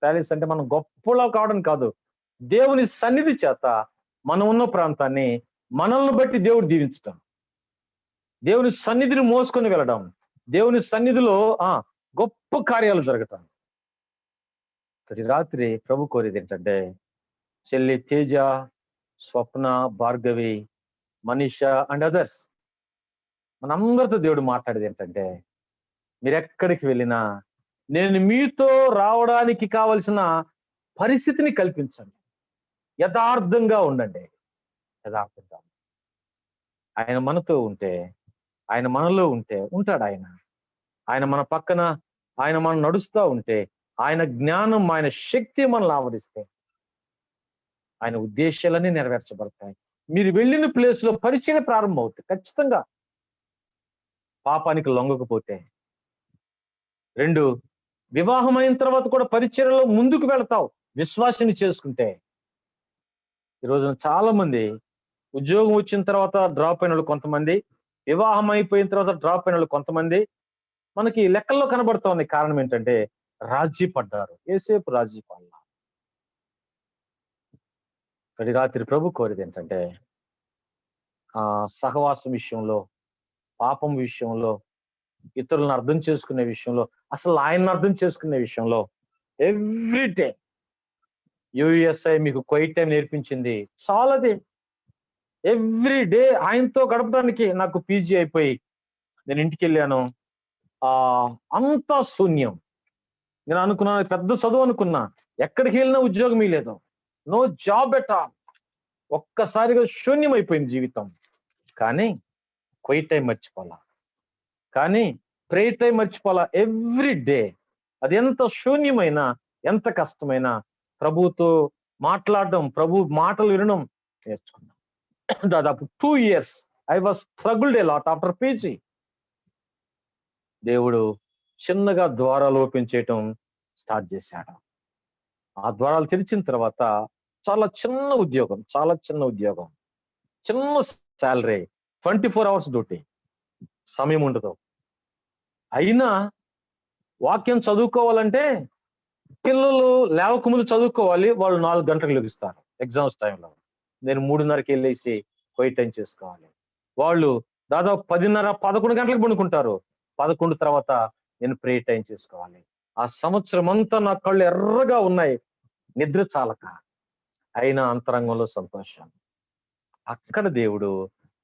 Speaker 1: Palace అంటే మనం గొప్పలో కావడం కాదు, దేవుని సన్నిధి చేత మనం ఉన్న ప్రాంతాన్ని మనల్ని బట్టి దేవుడు దీవించటం, దేవుని సన్నిధిని మోసుకొని వెళ్ళడం, దేవుని సన్నిధిలో గొప్ప కార్యాలు జరగటం. ప్రతి రాత్రి ప్రభు కోరేది ఏంటంటే, చెల్లి తేజ, స్వప్న, భార్గవి, మనీష అండ్ అదర్స్, మనందరితో దేవుడు మాట్లాడేది ఏంటంటే, మీరెక్కడికి వెళ్ళినా నేను మీతో రావడానికి కావలసిన పరిస్థితిని కల్పించండి, యథార్థంగా ఉండండి. యథార్థంగా ఆయన మనతో ఉంటే, ఆయన మనలో ఉంటే ఉంటాడు. ఆయన మన పక్కన, ఆయన మనం నడుస్తూ ఉంటే, ఆయన జ్ఞానం, ఆయన శక్తి మనల్ని ఆవరిస్తే ఆయన ఉద్దేశాలన్నీ నెరవేర్చబడతాయి. మీరు వెళ్ళిన ప్లేస్ లో పరిచయం ప్రారంభం అవుతుంది ఖచ్చితంగా. పాపానికి లొంగకపోతే. 2, వివాహం అయిన తర్వాత కూడా పరిచర్యలో ముందుకు వెళతావు, విశ్వాసిని చేసుకుంటే. ఈ రోజున చాలా మంది ఉద్యోగం వచ్చిన తర్వాత డ్రాప్ అయిన వాళ్ళు కొంతమంది, వివాహం అయిపోయిన తర్వాత డ్రాప్ అయిన వాళ్ళు కొంతమంది మనకి లెక్కల్లో కనబడుతూ ఉంది. కారణం ఏంటంటే, రాజీ పడ్డారు. యోసేపు రాజీ పడ్డా. గడి రాత్రి ప్రభు కోరేది ఏంటంటే, సహవాసం విషయంలో, పాపం విషయంలో, ఇతరులను అర్థం చేసుకునే విషయంలో, అసలు ఆయన్ని అర్థం చేసుకునే విషయంలో ఎవ్రీ డే యుఎస్ఐ మీకు క్వైట్ టైం నేర్పించింది చాలాది. ఎవ్రీ డే ఆయనతో గడపడానికి నాకు పీజీ అయిపోయి నేను ఇంటికి వెళ్ళాను, అంతా శూన్యం. నేను అనుకున్నా, పెద్ద చదువు అనుకున్నా, ఎక్కడికి వెళ్ళినా ఉద్యోగం లేదు, నో జాబ్ ఎట్ ఆల్. ఒక్కసారిగా శూన్యం అయిపోయింది జీవితం. కానీ క్వైట్ టైం మర్చిపోలా, కానీ ప్రేయర్ టైం మర్చిపోలా. ఎవ్రీ డే అది ఎంత శూన్యమైనా, ఎంత కష్టమైనా ప్రభువుతో మాట్లాడడం, ప్రభు మాటలు వినడం నేర్చుకున్నాం. దాదాపు 2 years I was struggled a lot after PG. దేవుడు చిన్నగా ద్వారాలు ఓపెన్ చేయటం స్టార్ట్ చేశాడు. ఆ ద్వారాలు తెరిచిన తర్వాత చాలా చిన్న ఉద్యోగం, చిన్న శాలరీ, 24 hours డ్యూటీ, సమయం ఉండదు. అయినా వాక్యం చదువుకోవాలంటే పిల్లలు లేవకముందు చదువుకోవాలి. వాళ్ళు 4 గంటలకు లెగుస్తారు ఎగ్జామ్స్ టైంలో. నేను 3:30కి వెళ్ళేసి క్వైట్ టైం చేసుకోవాలి. వాళ్ళు దాదాపు 10:30, 11 గంటలకు పడుకుంటారు. 11 తర్వాత నేను ప్రేయర్ టైం చేసుకోవాలి. ఆ సంవత్సరం అంతా నా కళ్ళు ఎర్రగా ఉన్నాయి నిద్ర చాలక. అయినా అంతరంగంలో సంతోషం. అక్కడ దేవుడు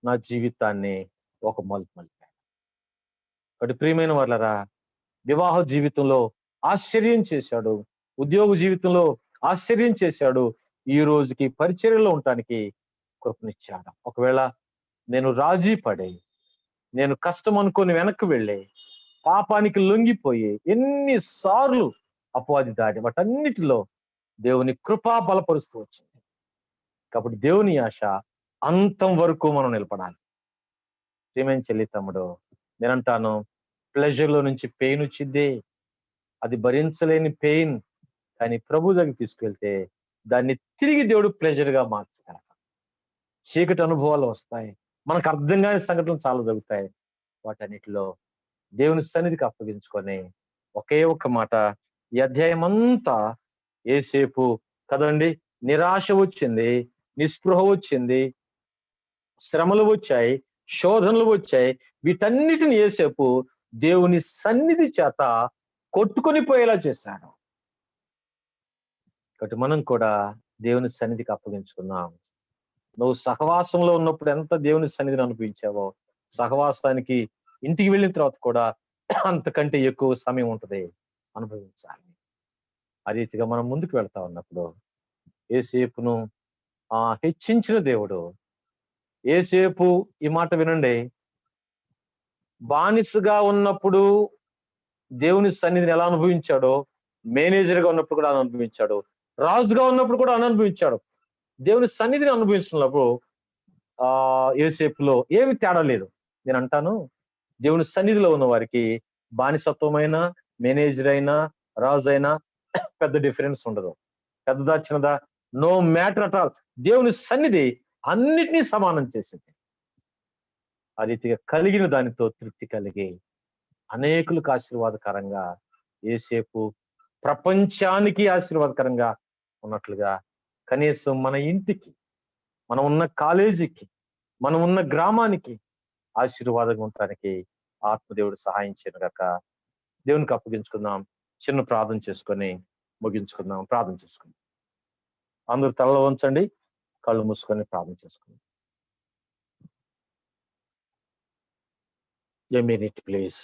Speaker 1: నా జీవితాన్ని ఒక మలుపు మలిపాడు. కాబట్టి ప్రియమైన వాళ్ళరా, వివాహ జీవితంలో ఆశ్చర్యం చేశాడు, ఉద్యోగ జీవితంలో ఆశ్చర్యం చేశాడు, ఈ రోజుకి పరిచర్యలో ఉండటానికి కృపనిచ్చాడు. ఒకవేళ నేను రాజీ పడి, నేను కష్టం అనుకొని వెనక్కి వెళ్ళి, పాపానికి లొంగిపోయి ఎన్నిసార్లు అపవాది దాడి వాటన్నిటిలో దేవుని కృపా బలపరుస్తూ వచ్చింది. కాబట్టి దేవుని ఆశ అంతం వరకు మనం నిలబడాలి. ప్రియమైన చెల్లి తమ్ముడు, నేనంటాను ప్లెజర్ లో నుంచి పెయిన్ వచ్చింది. అది భరించలేని పెయిన్. కానీ ప్రభు దగ్గరికి తీసుకెళ్తే దాన్ని తిరిగి దేవుడు ప్లెజర్ గా మార్చగలడు. చీకటి అనుభవాలు వస్తాయి, మనకు అర్థం కాని సంఘటనలు చాలా జరుగుతాయి. వాటన్నిటిలో దేవుని సన్నిధికి అప్పగించుకొని ఒకే ఒక్క మాట, ఈ అధ్యాయం అంతా ఏసేపు కదండి, నిరాశ వచ్చింది, నిస్పృహ వచ్చింది, శ్రమలు వచ్చాయి, శోధనలు వచ్చాయి. వీటన్నిటిని ఏసేపు దేవుని సన్నిధి చేత కొట్టుకొని పోయేలా చేశాడు. కాబట్టి మనం కూడా దేవుని సన్నిధికి అప్పగించుకున్నాం. నువ్వు సహవాసంలో ఉన్నప్పుడు ఎంత దేవుని సన్నిధిని అనుభవించావో, సహవాసానికి ఇంటికి వెళ్ళిన తర్వాత కూడా అంతకంటే ఎక్కువ సమయం ఉంటుంది అనుభవించాలి. ఆ రీతిగా మనం ముందుకు వెళ్తా ఉన్నప్పుడు యేసేపును హెచ్చించిన దేవుడు, యేసేపు ఈ మాట వినండి, బానిసగా ఉన్నప్పుడు దేవుని సన్నిధిని ఎలా అనుభవించాడో, మేనేజర్ గా ఉన్నప్పుడు కూడా అనుభవించాడు, రాజుగా ఉన్నప్పుడు కూడా అనుభవించాడు. దేవుని సన్నిధిని అనుభవించినప్పుడు యేసేపులో ఏమి తేడా లేదు. నేను అంటాను, దేవుని సన్నిధిలో ఉన్న వారికి బానిసత్వమైన, మేనేజర్ అయినా, రాజు అయినా పెద్ద డిఫరెన్స్ ఉండదు. పెద్దదా చిన్నదా నో మ్యాటర్ అట్ ఆల్. దేవుని సన్నిధి అన్నిటినీ సమానం చేసింది. ఆ రీతిగా కలిగిన దానితో తృప్తి కలిగి అనేకులకు ఆశీర్వాదకరంగా యేసేపు ప్రపంచానికి ఆశీర్వాదకరంగా ఉన్నట్లుగా కనీసం మన ఇంటికి, మనం ఉన్న కాలేజీకి, మనం ఉన్న గ్రామానికి ఆశీర్వాదంగా ఉండటానికి ఆత్మదేవుడు సహాయం చేయను గాక. దేవునికి అప్పగించుకుందాం. చిన్న ప్రార్థన చేసుకొని ముగించుకుందాం. ప్రార్థన చేసుకుందాం. అందరూ తలలో ఉంచండి, కళ్ళు మూసుకొని ప్రార్థన చేసుకుందాం. A minute, please.